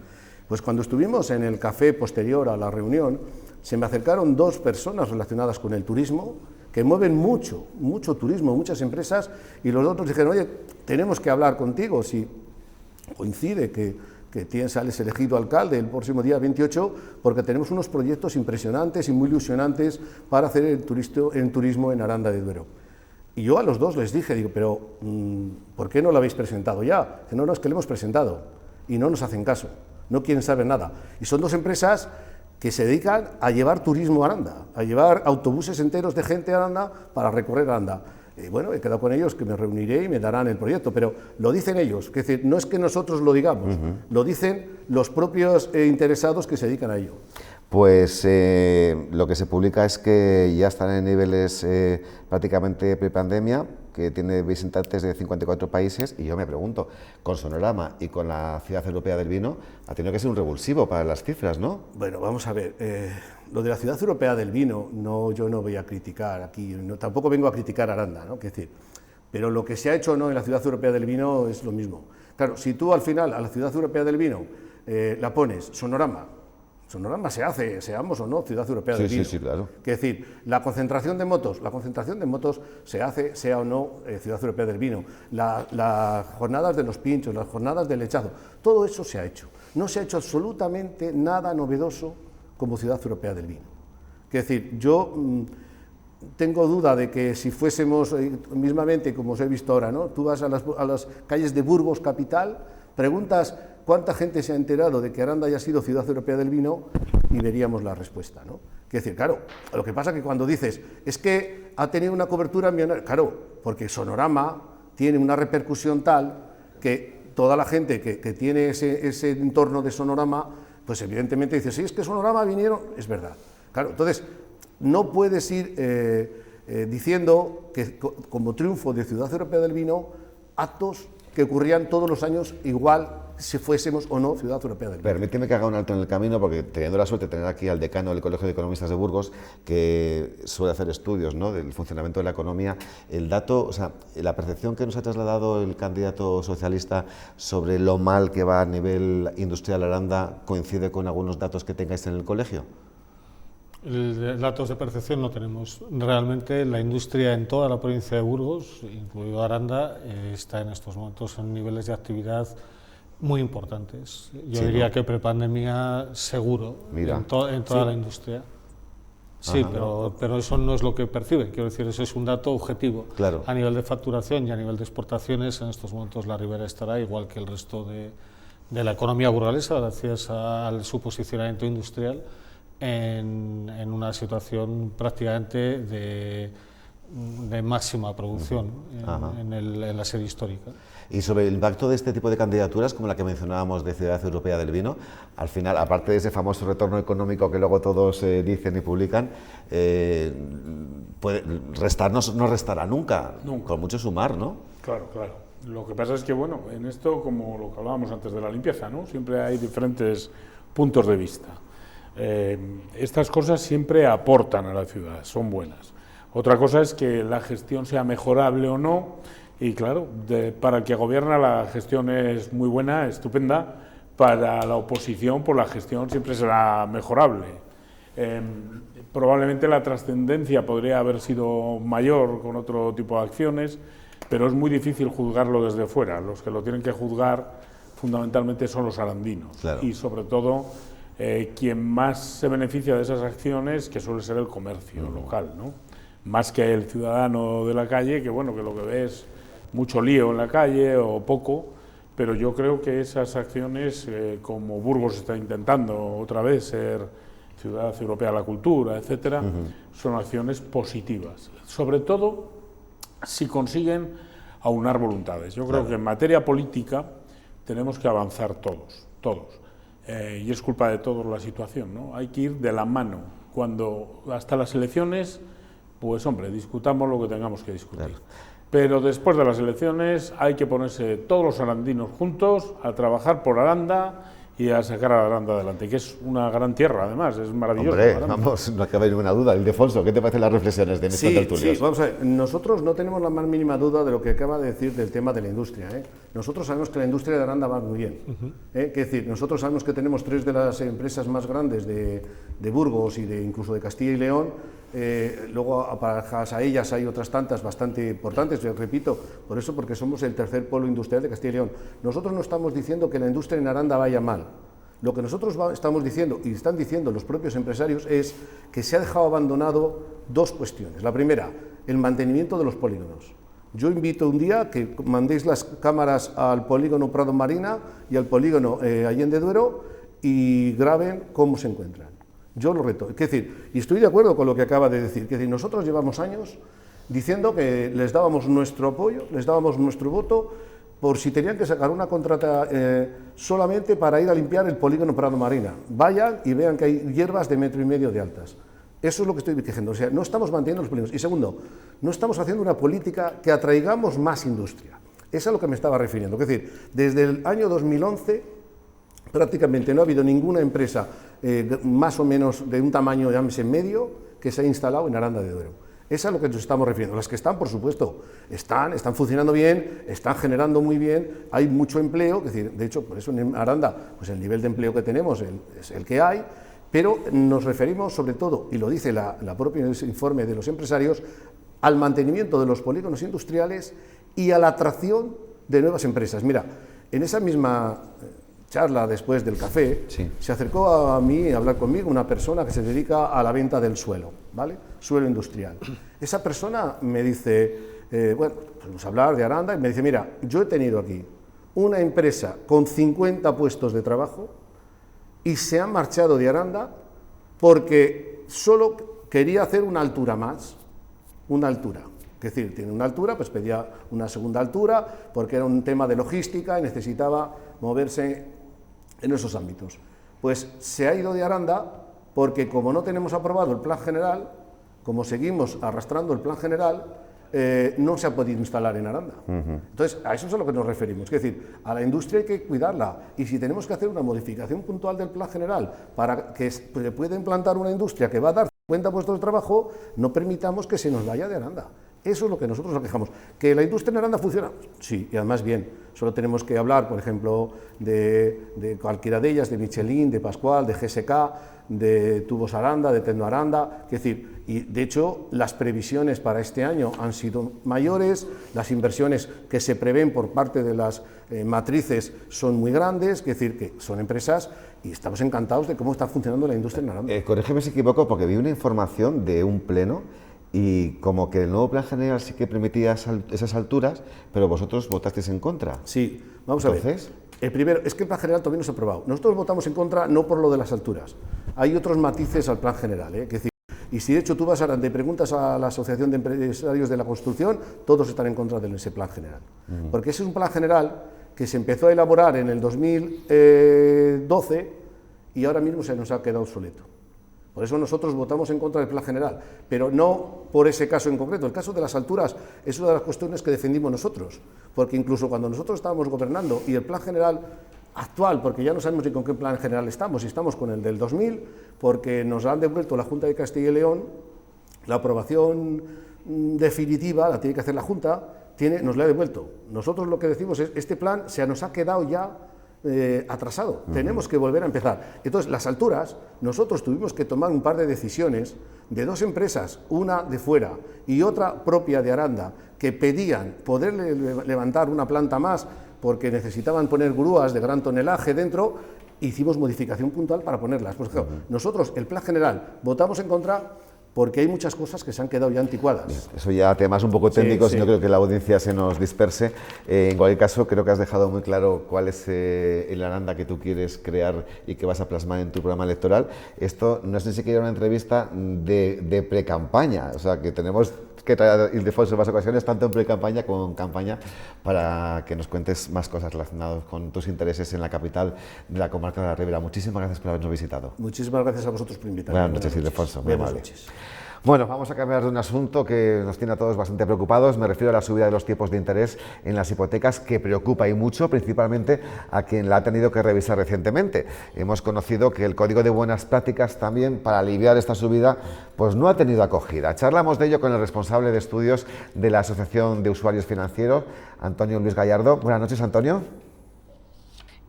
[SPEAKER 11] Pues cuando estuvimos en el café posterior a la reunión, se me acercaron 2 personas relacionadas con el turismo, que mueven mucho turismo, muchas empresas, y los otros dijeron, oye, tenemos que hablar contigo, si coincide que sales elegido alcalde el próximo día 28, porque tenemos unos proyectos impresionantes y muy ilusionantes para hacer el turismo en Aranda de Duero. Y yo a los dos les dije, digo, pero ¿por qué no lo habéis presentado ya? Que no, es que lo hemos presentado y no nos hacen caso, no quieren saber nada. Y son dos empresas que se dedican a llevar turismo a Aranda, a llevar autobuses enteros de gente a Aranda para recorrer Aranda. Bueno, he quedado con ellos que me reuniré y me darán el proyecto, pero lo dicen ellos, es decir, no es que nosotros lo digamos, lo dicen los propios interesados que se dedican a ello.
[SPEAKER 1] Pues lo que se publica es que ya están en niveles prácticamente prepandemia, que tiene visitantes de 54 países, y yo me pregunto, con Sonorama y con la Ciudad Europea del Vino, ha tenido que ser un revulsivo para las cifras, ¿no?
[SPEAKER 11] Bueno, vamos a ver, lo de la Ciudad Europea del Vino, yo no voy a criticar aquí, tampoco vengo a criticar Aranda, ¿no? Quiero decir, pero lo que se ha hecho o no en la Ciudad Europea del Vino es lo mismo. Claro, si tú al final a la Ciudad Europea del Vino la pones Sonorama se hace, seamos o no Ciudad Europea del Vino.
[SPEAKER 1] Sí, claro.
[SPEAKER 11] Es decir, la concentración de motos se hace, sea o no Ciudad Europea del Vino. Las jornadas de los pinchos, las jornadas del lechazo, todo eso se ha hecho. No se ha hecho absolutamente nada novedoso como Ciudad Europea del Vino. Es decir, yo tengo duda de que si fuésemos mismamente, como os he visto ahora, ¿no? Tú vas a las calles de Burgos capital, preguntas cuánta gente se ha enterado de que Aranda haya sido Ciudad Europea del Vino y veríamos la respuesta, ¿no? Es decir, claro, lo que pasa es que cuando dices, es que ha tenido una cobertura millonaria, claro, porque Sonorama tiene una repercusión tal que toda la gente que tiene ese entorno de Sonorama, pues evidentemente dice, sí, es que Sonorama vinieron, es verdad. Claro, entonces, no puedes ir diciendo que como triunfo de Ciudad Europea del Vino, actos que ocurrían todos los años igual si fuésemos o no Ciudad Europea del Vino.
[SPEAKER 1] Permíteme que haga un alto en el camino, porque teniendo la suerte de tener aquí al decano del Colegio de Economistas de Burgos, que suele hacer estudios, ¿no?, del funcionamiento de la economía, el dato, o sea, la percepción que nos ha trasladado el candidato socialista sobre lo mal que va a nivel industrial Aranda, ¿coincide con algunos datos que tengáis en el colegio?
[SPEAKER 3] Datos de percepción no tenemos. Realmente la industria en toda la provincia de Burgos, incluido Aranda, está en estos momentos en niveles de actividad muy importantes. Yo diría que prepandemia seguro, en toda la industria. Sí, pero eso no es lo que percibe. Quiero decir, eso es un dato objetivo.
[SPEAKER 1] Claro.
[SPEAKER 3] A nivel de facturación y a nivel de exportaciones, en estos momentos la Ribera estará igual que el resto de la economía burgalesa, gracias a su posicionamiento industrial, en una situación prácticamente de máxima producción en la serie histórica.
[SPEAKER 1] Y sobre el impacto de este tipo de candidaturas, como la que mencionábamos de Ciudad Europea del Vino, al final, aparte de ese famoso retorno económico que luego todos dicen y publican, no restará nunca, con mucho sumar, ¿no?
[SPEAKER 10] Claro, claro. Lo que pasa es que, bueno, en esto, como lo que hablábamos antes de la limpieza, ¿no?, siempre hay diferentes puntos de vista. Estas cosas siempre aportan a la ciudad, son buenas. Otra cosa es que la gestión sea mejorable o no, y claro, para el que gobierna la gestión es muy buena, estupenda, para la oposición pues la gestión siempre será mejorable. Probablemente la trascendencia podría haber sido mayor con otro tipo de acciones, pero es muy difícil juzgarlo desde fuera. Los que lo tienen que juzgar fundamentalmente son los arandinos, claro. Y sobre todo quien más se beneficia de esas acciones, que suele ser el comercio local, ¿no? Más que el ciudadano de la calle, que bueno, que lo que ve es mucho lío en la calle o poco, pero yo creo que esas acciones, como Burgos está intentando otra vez ser Ciudad Europea de la Cultura, etcétera, son acciones positivas, sobre todo si consiguen aunar voluntades. Yo creo que en materia política tenemos que avanzar todos. Y es culpa de todos la situación, ¿no? Hay que ir de la mano. Cuando hasta las elecciones, pues hombre, discutamos lo que tengamos que discutir. Claro. Pero después de las elecciones hay que ponerse todos los arandinos juntos a trabajar por Aranda y a sacar a Aranda adelante, que es una gran tierra, además, es maravilloso.
[SPEAKER 1] Hombre, vamos, no cabe ninguna duda. Ildefonso, ¿qué te parecen las reflexiones de nuestros tertulios?
[SPEAKER 11] Sí, vamos a ver, nosotros no tenemos la más mínima duda de lo que acaba de decir del tema de la industria, ¿eh? Nosotros sabemos que la industria de Aranda va muy bien. Es decir, nosotros sabemos que tenemos 3 de las empresas más grandes de Burgos y incluso de Castilla y León. Luego, aparadas a ellas, hay otras tantas bastante importantes, yo repito, porque somos el tercer polo industrial de Castilla y León. Nosotros no estamos diciendo que la industria en Aranda vaya mal. Lo que nosotros estamos diciendo, y están diciendo los propios empresarios, es que se ha dejado abandonado 2 cuestiones. La primera, el mantenimiento de los polígonos. Yo invito un día que mandéis las cámaras al polígono Prado Marina y al polígono Allende Duero y graben cómo se encuentran. Yo lo reto. Es decir, y estoy de acuerdo con lo que acaba de decir, que nosotros llevamos años diciendo que les dábamos nuestro apoyo, les dábamos nuestro voto, por si tenían que sacar una contrata solamente para ir a limpiar el polígono Prado Marina. Vayan y vean que hay hierbas de 1,5 metros de altas. Eso es lo que estoy diciendo. O sea, no estamos manteniendo los polígonos. Y segundo, no estamos haciendo una política que atraigamos más industria. Es a lo que me estaba refiriendo. Es decir, desde el año 2011 prácticamente no ha habido ninguna empresa más o menos de un tamaño, llámese medio, que se ha instalado en Aranda de Duero. Es a lo que nos estamos refiriendo. Las que están, por supuesto, están funcionando bien, están generando muy bien, hay mucho empleo, es decir, de hecho, por eso en Aranda, pues el nivel de empleo que tenemos es el que hay, pero nos referimos sobre todo, y lo dice la propia informe de los empresarios, al mantenimiento de los polígonos industriales y a la atracción de nuevas empresas. Mira, en esa misma charla después del café, se acercó a mí a hablar conmigo una persona que se dedica a la venta del suelo, ¿vale? Suelo industrial. Esa persona me dice, bueno, vamos a hablar de Aranda, y me dice, mira, yo he tenido aquí una empresa con 50 puestos de trabajo y se han marchado de Aranda porque solo quería hacer una altura más, una altura. Es decir, tiene una altura, pues pedía una segunda altura porque era un tema de logística y necesitaba moverse en esos ámbitos. Pues se ha ido de Aranda porque como no tenemos aprobado el plan general, como seguimos arrastrando el plan general, no se ha podido instalar en Aranda. Entonces, a eso es a lo que nos referimos. Es decir, a la industria hay que cuidarla y si tenemos que hacer una modificación puntual del plan general para que se pueda implantar una industria que va a dar 50 puestos de trabajo, no permitamos que se nos vaya de Aranda. Eso es lo que nosotros nos quejamos. ¿Que la industria en Aranda funciona? Sí, y además bien. Solo tenemos que hablar, por ejemplo, de cualquiera de ellas, de Michelin, de Pascual, de GSK, de Tubos Aranda, de Tecno Aranda. Es decir, y de hecho las previsiones para este año han sido mayores, las inversiones que se prevén por parte de las matrices son muy grandes, es decir, que son empresas y estamos encantados de cómo está funcionando la industria en Aranda.
[SPEAKER 1] Corrígeme si equivoco, porque vi una información de un pleno y como que el nuevo plan general sí que permitía esas alturas, pero vosotros votasteis en contra.
[SPEAKER 11] Sí, vamos a ver. El primero, es que el plan general todavía no se ha aprobado. Nosotros votamos en contra no por lo de las alturas. Hay otros matices al plan general, es decir, y si de hecho tú vas a Aranda y preguntas a la Asociación de Empresarios de la Construcción, todos están en contra de ese plan general. Porque ese es un plan general que se empezó a elaborar en el 2012 y ahora mismo se nos ha quedado obsoleto. Por eso nosotros votamos en contra del plan general, pero no por ese caso en concreto. El caso de las alturas es una de las cuestiones que defendimos nosotros, porque incluso cuando nosotros estábamos gobernando y el plan general actual, porque ya no sabemos ni con qué plan general estamos, si estamos con el del 2000, porque nos han devuelto la Junta de Castilla y León, la aprobación definitiva la tiene que hacer la Junta, nos la ha devuelto. Nosotros lo que decimos es, este plan se nos ha quedado ya atrasado, tenemos que volver a empezar. Entonces, las alturas, nosotros tuvimos que tomar un par de decisiones de dos empresas, una de fuera y otra propia de Aranda, que pedían poder levantar una planta más porque necesitaban poner grúas de gran tonelaje dentro, hicimos modificación puntual para ponerlas. Pues claro, nosotros, el plan general, votamos en contra porque hay muchas cosas que se han quedado ya anticuadas.
[SPEAKER 1] Bien, eso ya temas un poco técnicos, sí. No creo que la audiencia se nos disperse. En cualquier caso, creo que has dejado muy claro cuál es el Aranda que tú quieres crear y que vas a plasmar en tu programa electoral. Esto no es ni siquiera una entrevista de pre-campaña, o sea, que tenemos que traer Ildefonso en más ocasiones, tanto en pre-campaña como en campaña, para que nos cuentes más cosas relacionadas con tus intereses en la capital de la comarca de la Ribera. Muchísimas gracias por habernos visitado.
[SPEAKER 11] Muchísimas gracias a vosotros por invitarme.
[SPEAKER 1] Buenas noches, Ildefonso.
[SPEAKER 11] Buenas noches.
[SPEAKER 1] Bueno, vamos a cambiar de un asunto que nos tiene a todos bastante preocupados. Me refiero a la subida de los tipos de interés en las hipotecas, que preocupa y mucho, principalmente a quien la ha tenido que revisar recientemente. Hemos conocido que el Código de Buenas Prácticas también, para aliviar esta subida, pues no ha tenido acogida. Charlamos de ello con el responsable de estudios de la Asociación de Usuarios Financieros, Antonio Luis Gallardo. Buenas noches, Antonio.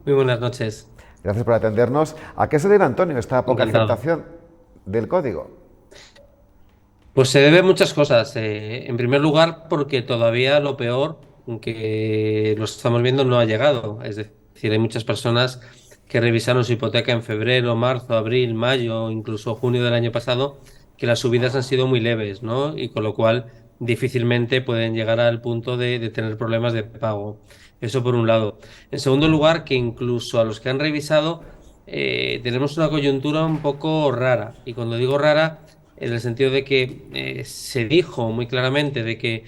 [SPEAKER 17] Muy buenas noches.
[SPEAKER 1] Gracias por atendernos. ¿A qué se debe, Antonio, esta poca aceptación del Código?
[SPEAKER 17] Pues se debe a muchas cosas. En primer lugar, porque todavía lo peor, que lo estamos viendo, no ha llegado. Es decir, hay muchas personas que revisaron su hipoteca en febrero, marzo, abril, mayo, incluso junio del año pasado, que las subidas han sido muy leves, ¿no? Y con lo cual, difícilmente pueden llegar al punto de tener problemas de pago. Eso por un lado. En segundo lugar, que incluso a los que han revisado tenemos una coyuntura un poco rara. Y cuando digo rara, en el sentido de que se dijo muy claramente de que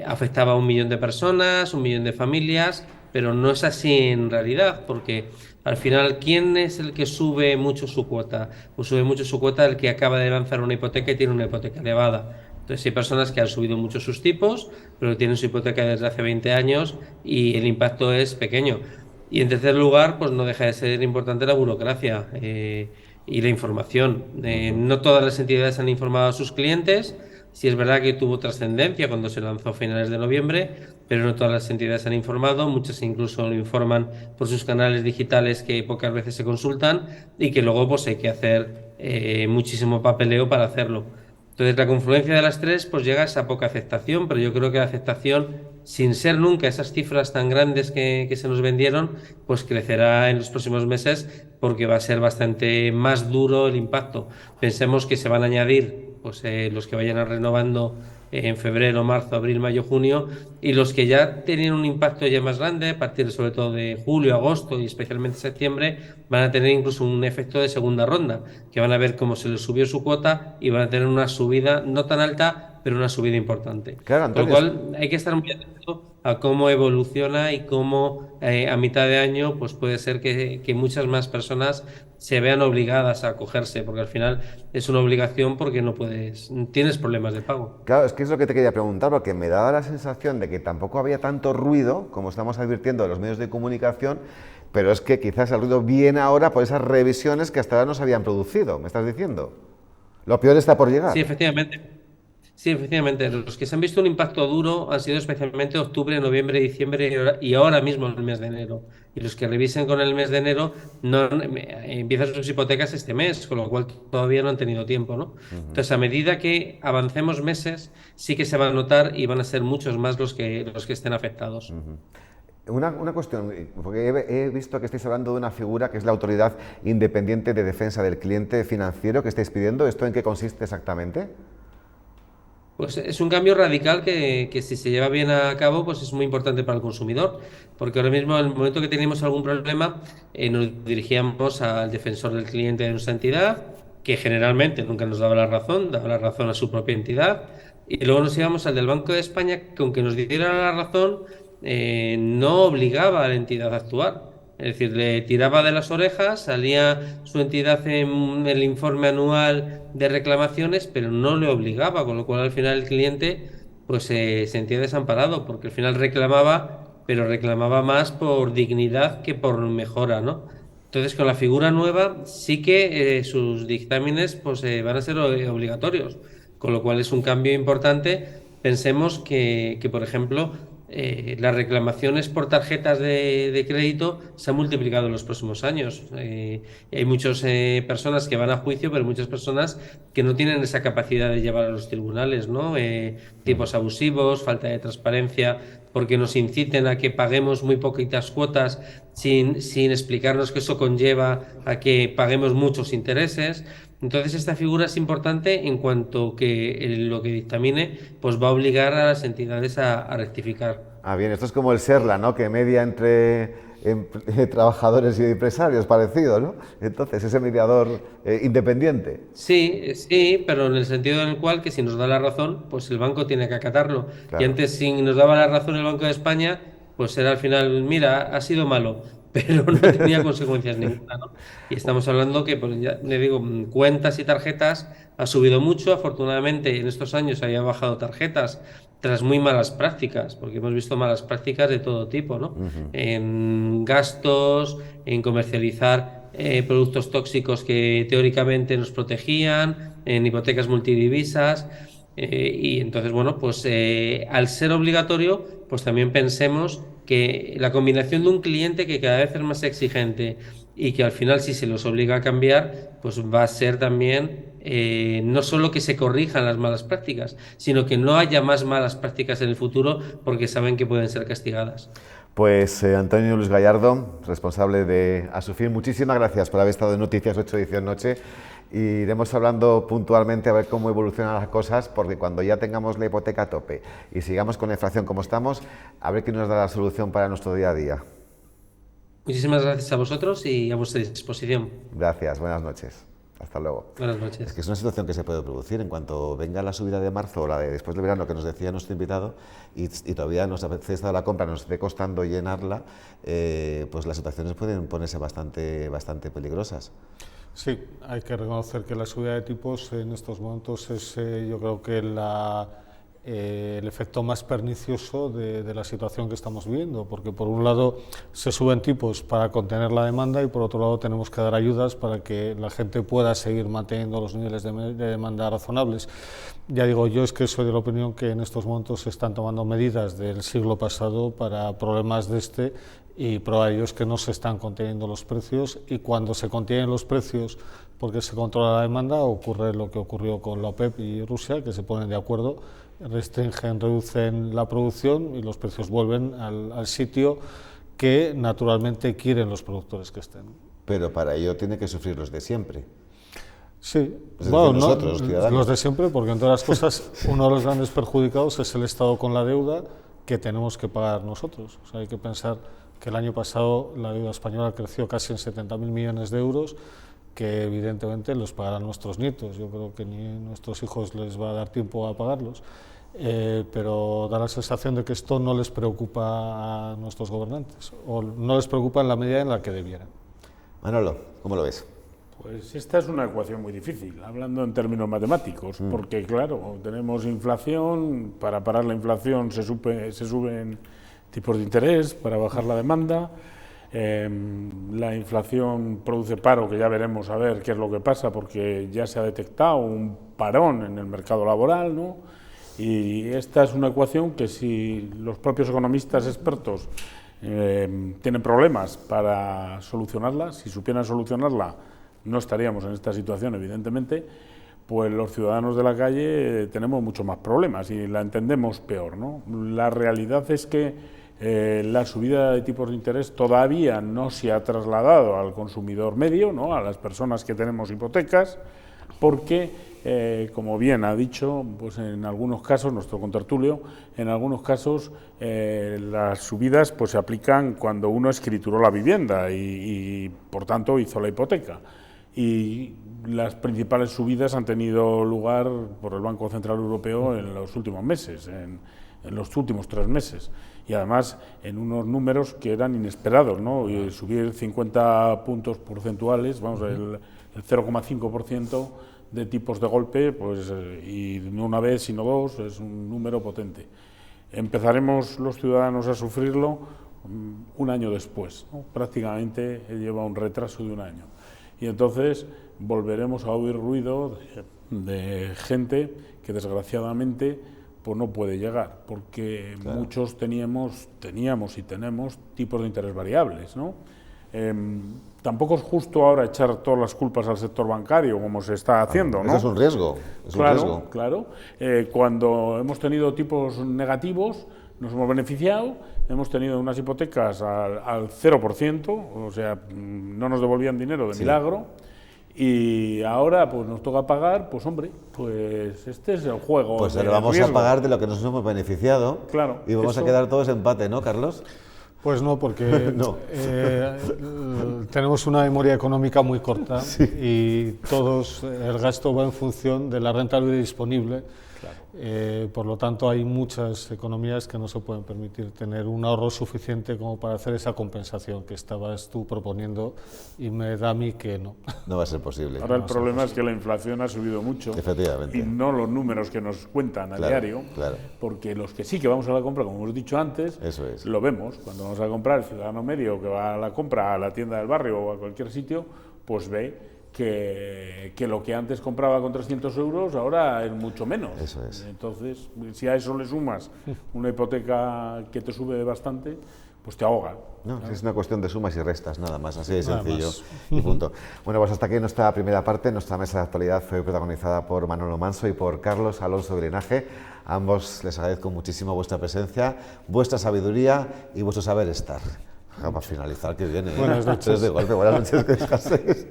[SPEAKER 17] afectaba a 1 millón de personas, 1 millón de familias, pero no es así en realidad, porque al final, ¿quién es el que sube mucho su cuota? Pues sube mucho su cuota el que acaba de lanzar una hipoteca y tiene una hipoteca elevada. Entonces hay personas que han subido mucho sus tipos, pero tienen su hipoteca desde hace 20 años y el impacto es pequeño. Y en tercer lugar, pues no deja de ser importante la burocracia y la información. No todas las entidades han informado a sus clientes. Sí es verdad que tuvo trascendencia cuando se lanzó a finales de noviembre, pero no todas las entidades han informado. Muchas incluso lo informan por sus canales digitales que pocas veces se consultan y que luego pues hay que hacer muchísimo papeleo para hacerlo. Entonces la confluencia de las tres pues llega a esa poca aceptación, pero yo creo que la aceptación, sin ser nunca esas cifras tan grandes que se nos vendieron, pues crecerá en los próximos meses porque va a ser bastante más duro el impacto. Pensemos que se van a añadir pues, los que vayan renovando en febrero, marzo, abril, mayo, junio, y los que ya tenían un impacto ya más grande, a partir sobre todo de julio, agosto y especialmente septiembre, van a tener incluso un efecto de segunda ronda, que van a ver cómo se les subió su cuota y van a tener una subida no tan alta, pero una subida importante.
[SPEAKER 1] Claro,
[SPEAKER 17] Antonio, por lo cual hay que estar muy atento a cómo evoluciona y cómo a mitad de año pues puede ser que muchas más personas se vean obligadas a acogerse, porque al final es una obligación porque no puedes, tienes problemas de pago.
[SPEAKER 1] Claro, es que es lo que te quería preguntar, porque me daba la sensación de que tampoco había tanto ruido, como estamos advirtiendo de los medios de comunicación, pero es que quizás el ruido viene ahora por esas revisiones que hasta ahora no se habían producido, ¿me estás diciendo? Lo peor está por llegar.
[SPEAKER 17] Sí, efectivamente. Sí, efectivamente. Los que se han visto un impacto duro han sido especialmente octubre, noviembre, diciembre y ahora mismo el mes de enero. Y los que revisen con el mes de enero empiezan sus hipotecas este mes, con lo cual todavía no han tenido tiempo, ¿no? Entonces, a medida que avancemos meses, sí que se va a notar y van a ser muchos más los que estén afectados.
[SPEAKER 1] Una cuestión, porque he visto que estáis hablando de una figura que es la Autoridad Independiente de Defensa del Cliente Financiero que estáis pidiendo. ¿Esto en qué consiste exactamente?
[SPEAKER 17] Pues es un cambio radical que si se lleva bien a cabo, pues es muy importante para el consumidor, porque ahora mismo, en el momento que tenemos algún problema, nos dirigíamos al defensor del cliente de nuestra entidad, que generalmente nunca nos daba la razón a su propia entidad, y luego nos íbamos al del Banco de España, que aunque nos diera la razón, no obligaba a la entidad a actuar. Es decir, le tiraba de las orejas, salía su entidad en el informe anual de reclamaciones, pero no le obligaba, con lo cual al final el cliente pues se sentía desamparado, porque al final reclamaba, pero reclamaba más por dignidad que por mejora, ¿no? Entonces, con la figura nueva sí que sus dictámenes pues van a ser obligatorios, con lo cual es un cambio importante. Pensemos que por ejemplo, las reclamaciones por tarjetas de crédito se han multiplicado en los próximos años. Hay muchas personas que van a juicio, pero muchas personas que no tienen esa capacidad de llevar a los tribunales, ¿no? Tipos abusivos, falta de transparencia, porque nos inciten a que paguemos muy poquitas cuotas sin explicarnos que eso conlleva a que paguemos muchos intereses. Entonces esta figura es importante en cuanto que lo que dictamine pues va a obligar a las entidades a rectificar.
[SPEAKER 1] Ah, bien, esto es como el SERLA, ¿no? Que media entre trabajadores y empresarios, parecido, ¿no? Entonces, ese mediador independiente.
[SPEAKER 17] Sí, pero en el sentido en el cual que si nos da la razón, pues el banco tiene que acatarlo.
[SPEAKER 1] Claro.
[SPEAKER 17] Y antes, si nos daba la razón el Banco de España, pues era al final, mira, ha sido malo, pero no tenía consecuencias ninguna, ¿no? Y estamos hablando que, pues ya le digo, cuentas y tarjetas ha subido mucho. Afortunadamente, en estos años había bajado tarjetas tras muy malas prácticas, porque hemos visto malas prácticas de todo tipo, ¿no? En gastos, en comercializar productos tóxicos que teóricamente nos protegían, en hipotecas multidivisas. Y entonces, bueno, pues al ser obligatorio, pues también pensemos que la combinación de un cliente que cada vez es más exigente y que al final, si se los obliga a cambiar, pues va a ser también no solo que se corrijan las malas prácticas, sino que no haya más malas prácticas en el futuro porque saben que pueden ser castigadas.
[SPEAKER 1] Pues Antonio Luis Gallardo, responsable de Asufin, muchísimas gracias por haber estado en Noticias 8 Edición Noche y iremos hablando puntualmente a ver cómo evolucionan las cosas, porque cuando ya tengamos la hipoteca a tope y sigamos con la inflación como estamos, a ver quién nos da la solución para nuestro día a día.
[SPEAKER 17] Muchísimas gracias a vosotros y a vuestra disposición.
[SPEAKER 1] Gracias, buenas noches. Hasta luego.
[SPEAKER 17] Buenas noches.
[SPEAKER 1] Es que es una situación que se puede producir en cuanto venga la subida de marzo o la de después del verano que nos decía nuestro invitado y todavía nos ha cesta la compra, nos esté costando llenarla, pues las situaciones pueden ponerse bastante peligrosas.
[SPEAKER 3] Sí, hay que reconocer que la subida de tipos en estos momentos es yo creo que el efecto más pernicioso de la situación que estamos viviendo, porque por un lado se suben tipos para contener la demanda y por otro lado tenemos que dar ayudas para que la gente pueda seguir manteniendo los niveles de demanda razonables. Ya digo, yo es que soy de la opinión que en estos momentos se están tomando medidas del siglo pasado para problemas de este y prueba de ello es que no se están conteniendo los precios y cuando se contienen los precios porque se controla la demanda ocurre lo que ocurrió con la OPEP y Rusia, que se ponen de acuerdo, restringen, reducen la producción y los precios vuelven al sitio que naturalmente quieren los productores que estén.
[SPEAKER 1] Pero para ello tiene que sufrir los de siempre.
[SPEAKER 3] Sí,
[SPEAKER 1] bueno, nosotros, los ciudadanos.
[SPEAKER 3] Los de siempre, porque entre otras cosas uno de los grandes perjudicados es el Estado con la deuda que tenemos que pagar nosotros. O sea, hay que pensar que el año pasado la deuda española creció casi en 70.000 millones de euros, que evidentemente los pagarán nuestros nietos. Yo creo que ni a nuestros hijos les va a dar tiempo a pagarlos, pero da la sensación de que esto no les preocupa a nuestros gobernantes, o no les preocupa en la medida en la que debieran.
[SPEAKER 1] Manolo, ¿cómo lo ves?
[SPEAKER 10] Pues esta es una ecuación muy difícil, hablando en términos matemáticos, porque claro, tenemos inflación, para parar la inflación se suben tipos de interés para bajar la demanda. La inflación produce paro, que ya veremos a ver qué es lo que pasa, porque ya se ha detectado un parón en el mercado laboral, ¿no? Y esta es una ecuación que si los propios economistas expertos tienen problemas para solucionarla, si supieran solucionarla no estaríamos en esta situación, evidentemente, pues los ciudadanos de la calle tenemos muchos más problemas y la entendemos peor, ¿no? La realidad es que la subida de tipos de interés todavía no se ha trasladado al consumidor medio, ¿no? A las personas que tenemos hipotecas, porque, como bien ha dicho, pues en algunos casos, nuestro contertulio, en algunos casos las subidas pues se aplican cuando uno escrituró la vivienda y por tanto hizo la hipoteca. Y las principales subidas han tenido lugar por el Banco Central Europeo en los últimos meses, en los últimos 3 meses. Y además en unos números que eran inesperados, ¿no? Y subir 50 puntos porcentuales, vamos, el 0,5% de tipos de golpe, pues, y no una vez, sino 2, es un número potente. Empezaremos los ciudadanos a sufrirlo un año después, ¿no? Prácticamente lleva un retraso de un año. Y entonces volveremos a oír ruido de gente que desgraciadamente pues no puede llegar, porque claro, muchos teníamos y tenemos tipos de interés variables, ¿no? Tampoco es justo ahora echar todas las culpas al sector bancario, como se está haciendo, ¿no?
[SPEAKER 1] Eso es un riesgo.
[SPEAKER 10] Claro. Cuando hemos tenido tipos negativos, nos hemos beneficiado, hemos tenido unas hipotecas al 0%, o sea, no nos devolvían dinero de milagro, y ahora pues nos toca pagar, pues hombre, pues este es el juego.
[SPEAKER 1] Pues le vamos a pagar de lo que nos hemos beneficiado,
[SPEAKER 10] claro,
[SPEAKER 1] y vamos a quedar todos empate, ¿no, Carlos?
[SPEAKER 3] Pues no, porque no. Tenemos una memoria económica muy corta y el gasto va en función de la rentabilidad disponible. Claro. Por lo tanto, hay muchas economías que no se pueden permitir tener un ahorro suficiente como para hacer esa compensación que estabas tú proponiendo y me da a mí que no.
[SPEAKER 1] No va a ser posible.
[SPEAKER 10] Ahora el problema es que la inflación ha subido mucho.
[SPEAKER 1] Efectivamente.
[SPEAKER 10] Y no los números que nos cuentan a diario, porque los que sí que vamos a la compra, como hemos dicho antes,
[SPEAKER 1] eso es,
[SPEAKER 10] lo vemos. Cuando vamos a comprar, el ciudadano medio que va a la compra a la tienda del barrio o a cualquier sitio, pues ve que lo que antes compraba con 300 euros ahora es mucho menos.
[SPEAKER 1] Eso es.
[SPEAKER 10] Entonces, si a eso le sumas una hipoteca que te sube bastante, pues te ahoga.
[SPEAKER 1] No, es una cuestión de sumas y restas, nada más, así de sencillo y punto. Bueno, pues hasta aquí nuestra primera parte. Nuestra mesa de actualidad fue protagonizada por Manolo Manso y por Carlos Alonso de Linaje. A ambos les agradezco muchísimo vuestra presencia, vuestra sabiduría y vuestro saber estar. Para finalizar, que viene.
[SPEAKER 3] Buenas noches.
[SPEAKER 1] De golpe, buenas noches, que descanséis.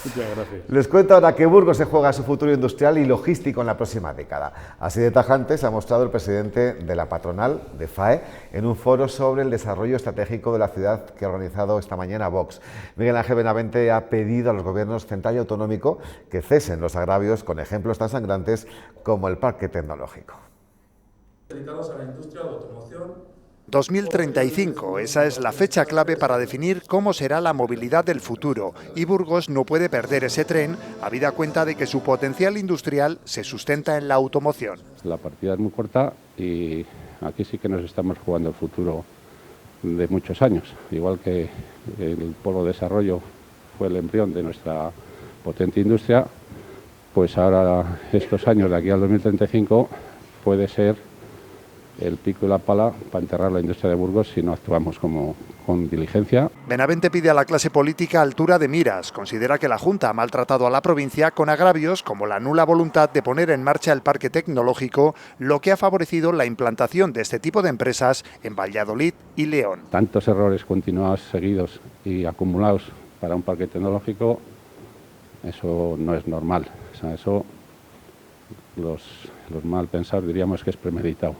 [SPEAKER 10] Muchas gracias.
[SPEAKER 1] Les cuento ahora que Burgos se juega su futuro industrial y logístico en la próxima década. Así de tajante se ha mostrado el presidente de la patronal de FAE en un foro sobre el desarrollo estratégico de la ciudad que ha organizado esta mañana Vox. Miguel Ángel Benavente ha pedido a los gobiernos central y autonómico que cesen los agravios con ejemplos tan sangrantes como el parque tecnológico.
[SPEAKER 18] Dedicados a la industria de automoción.
[SPEAKER 19] 2035, esa es la fecha clave para definir cómo será la movilidad del futuro, y Burgos no puede perder ese tren, habida cuenta de que su potencial industrial se sustenta en la automoción.
[SPEAKER 20] La partida es muy corta y aquí sí que nos estamos jugando el futuro de muchos años, igual que el polo de desarrollo fue el embrión de nuestra potente industria, pues ahora estos años de aquí al 2035 puede ser el pico y la pala para enterrar la industria de Burgos si no actuamos con diligencia.
[SPEAKER 19] Benavente pide a la clase política altura de miras. Considera que la Junta ha maltratado a la provincia con agravios como la nula voluntad de poner en marcha el parque tecnológico, lo que ha favorecido la implantación de este tipo de empresas en Valladolid y León.
[SPEAKER 20] Tantos errores continuados, seguidos y acumulados para un parque tecnológico, eso no es normal. O sea, eso los mal pensados diríamos que es premeditado.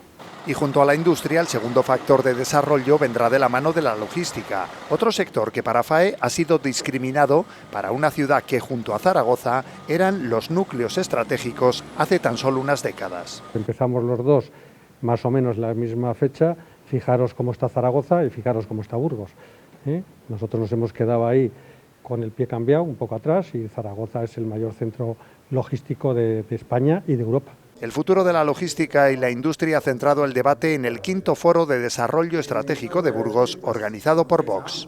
[SPEAKER 19] Y junto a la industria, el segundo factor de desarrollo vendrá de la mano de la logística, otro sector que para FAE ha sido discriminado para una ciudad que junto a Zaragoza eran los núcleos estratégicos hace tan solo unas décadas.
[SPEAKER 21] Empezamos los dos más o menos la misma fecha, fijaros cómo está Zaragoza y fijaros cómo está Burgos. Nosotros nos hemos quedado ahí con el pie cambiado, un poco atrás, y Zaragoza es el mayor centro logístico de España y de Europa.
[SPEAKER 19] El futuro de la logística y la industria ha centrado el debate en el quinto Foro de Desarrollo Estratégico de Burgos, organizado por Vox.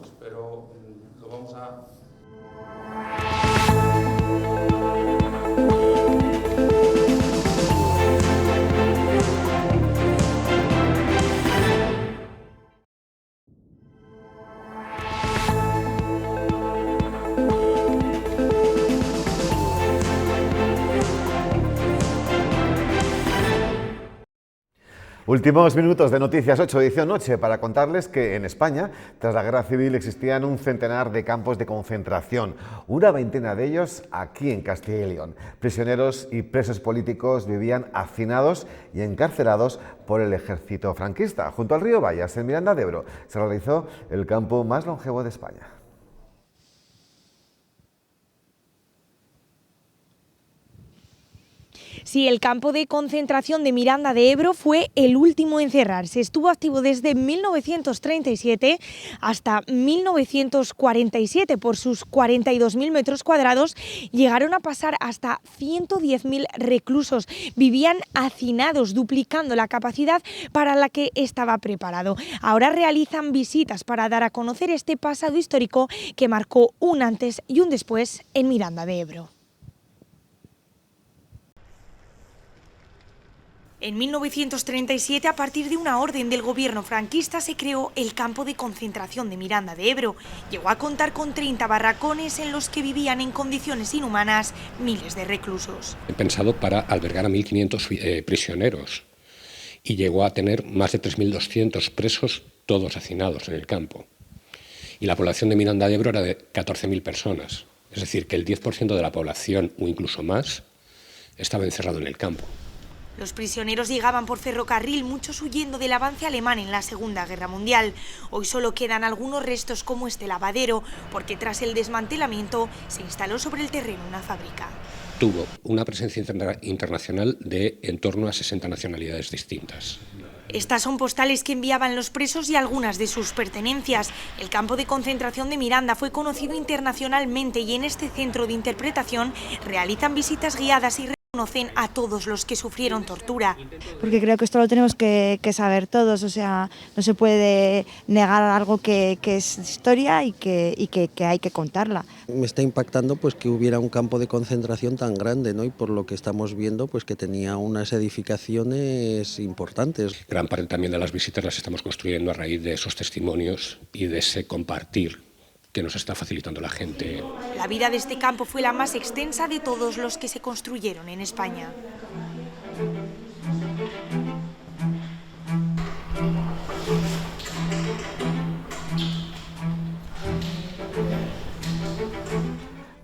[SPEAKER 1] Últimos minutos de Noticias 8, edición noche, para contarles que en España, tras la Guerra Civil, existían un centenar de campos de concentración, una veintena de ellos aquí en Castilla y León. Prisioneros y presos políticos vivían hacinados y encarcelados por el ejército franquista. Junto al río Bayas, en Miranda de Ebro, se realizó el campo más longevo de España.
[SPEAKER 22] Sí, el campo de concentración de Miranda de Ebro fue el último en cerrarse. Estuvo activo desde 1937 hasta 1947. Por sus 42.000 metros cuadrados llegaron a pasar hasta 110.000 reclusos. Vivían hacinados, duplicando la capacidad para la que estaba preparado. Ahora realizan visitas para dar a conocer este pasado histórico que marcó un antes y un después en Miranda de Ebro. En 1937, a partir de una orden del gobierno franquista, se creó el campo de concentración de Miranda de Ebro. Llegó a contar con 30 barracones en los que vivían en condiciones inhumanas miles de reclusos.
[SPEAKER 8] Pensado para albergar a 1.500 prisioneros y llegó a tener más de 3.200 presos, todos hacinados en el campo. Y la población de Miranda de Ebro era de 14.000 personas, es decir, que el 10% de la población o incluso más estaba encerrado en el campo.
[SPEAKER 22] Los prisioneros llegaban por ferrocarril, muchos huyendo del avance alemán en la Segunda Guerra Mundial. Hoy solo quedan algunos restos como este lavadero, porque tras el desmantelamiento se instaló sobre el terreno una fábrica.
[SPEAKER 8] Tuvo una presencia internacional de en torno a 60 nacionalidades distintas.
[SPEAKER 22] Estas son postales que enviaban los presos y algunas de sus pertenencias. El campo de concentración de Miranda fue conocido internacionalmente y en este centro de interpretación realizan visitas guiadas y conocen a todos los que sufrieron tortura.
[SPEAKER 23] Porque creo que esto lo tenemos que saber todos, o sea, no se puede negar algo que es historia y que hay que contarla.
[SPEAKER 9] Me está impactando pues que hubiera un campo de concentración tan grande, ¿no? Y por lo que estamos viendo pues que tenía unas edificaciones importantes.
[SPEAKER 8] Gran parte también de las visitas las estamos construyendo a raíz de esos testimonios y de ese compartir que nos está facilitando la gente.
[SPEAKER 22] La vida de este campo fue la más extensa de todos los que se construyeron en España.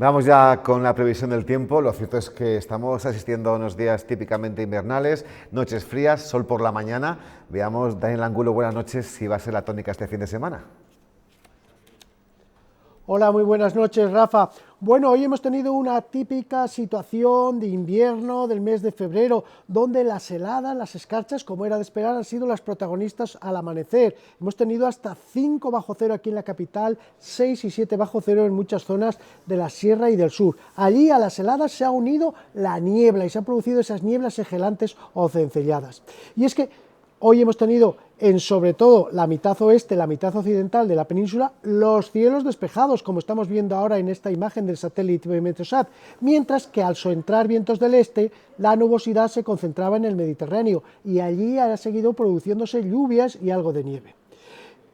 [SPEAKER 1] Vamos ya con la previsión del tiempo. Lo cierto es que estamos asistiendo a unos días típicamente invernales, noches frías, sol por la mañana. Veamos, Daniel Angulo, buenas noches, si va a ser la tónica este fin de semana.
[SPEAKER 4] Hola, muy buenas noches, Rafa. Bueno, hoy hemos tenido una típica situación de invierno del mes de febrero, donde las heladas, las escarchas, como era de esperar, han sido las protagonistas al amanecer. Hemos tenido hasta 5 bajo cero aquí en la capital, 6 y 7 bajo cero en muchas zonas de la sierra y del sur. Allí a las heladas se ha unido la niebla y se han producido esas nieblas gelantes o cencelladas. Y es que hoy hemos tenido en sobre todo la mitad oeste, la mitad occidental de la península, los cielos despejados, como estamos viendo ahora en esta imagen del satélite Meteosat, mientras que al entrar vientos del este, la nubosidad se concentraba en el Mediterráneo y allí ha seguido produciéndose lluvias y algo de nieve.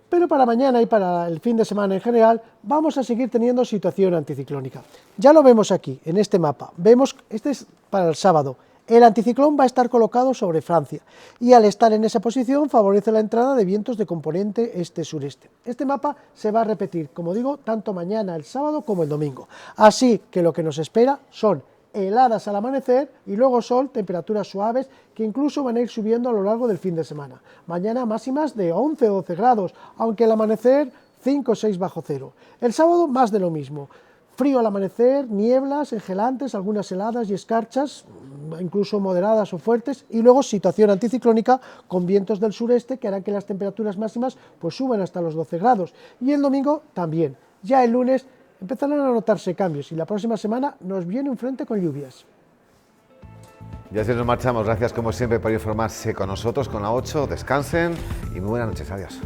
[SPEAKER 4] Pero para mañana y para el fin de semana en general vamos a seguir teniendo situación anticiclónica. Ya lo vemos aquí, en este mapa. Vemos, este es para el sábado. El anticiclón va a estar colocado sobre Francia y al estar en esa posición favorece la entrada de vientos de componente este-sureste. Este mapa se va a repetir, como digo, tanto mañana, el sábado, como el domingo. Así que lo que nos espera son heladas al amanecer y luego sol, temperaturas suaves que incluso van a ir subiendo a lo largo del fin de semana. Mañana máximas de 11 o 12 grados, aunque al amanecer 5 o 6 bajo cero. El sábado más de lo mismo. Frío al amanecer, nieblas, engelantes, algunas heladas y escarchas, incluso moderadas o fuertes, y luego situación anticiclónica con vientos del sureste que harán que las temperaturas máximas pues suban hasta los 12 grados. Y el domingo también. Ya el lunes empezarán a notarse cambios y la próxima semana nos viene un frente con lluvias.
[SPEAKER 1] Ya así nos marchamos. Gracias como siempre por informarse con nosotros, con la 8. Descansen y muy buenas noches. Adiós.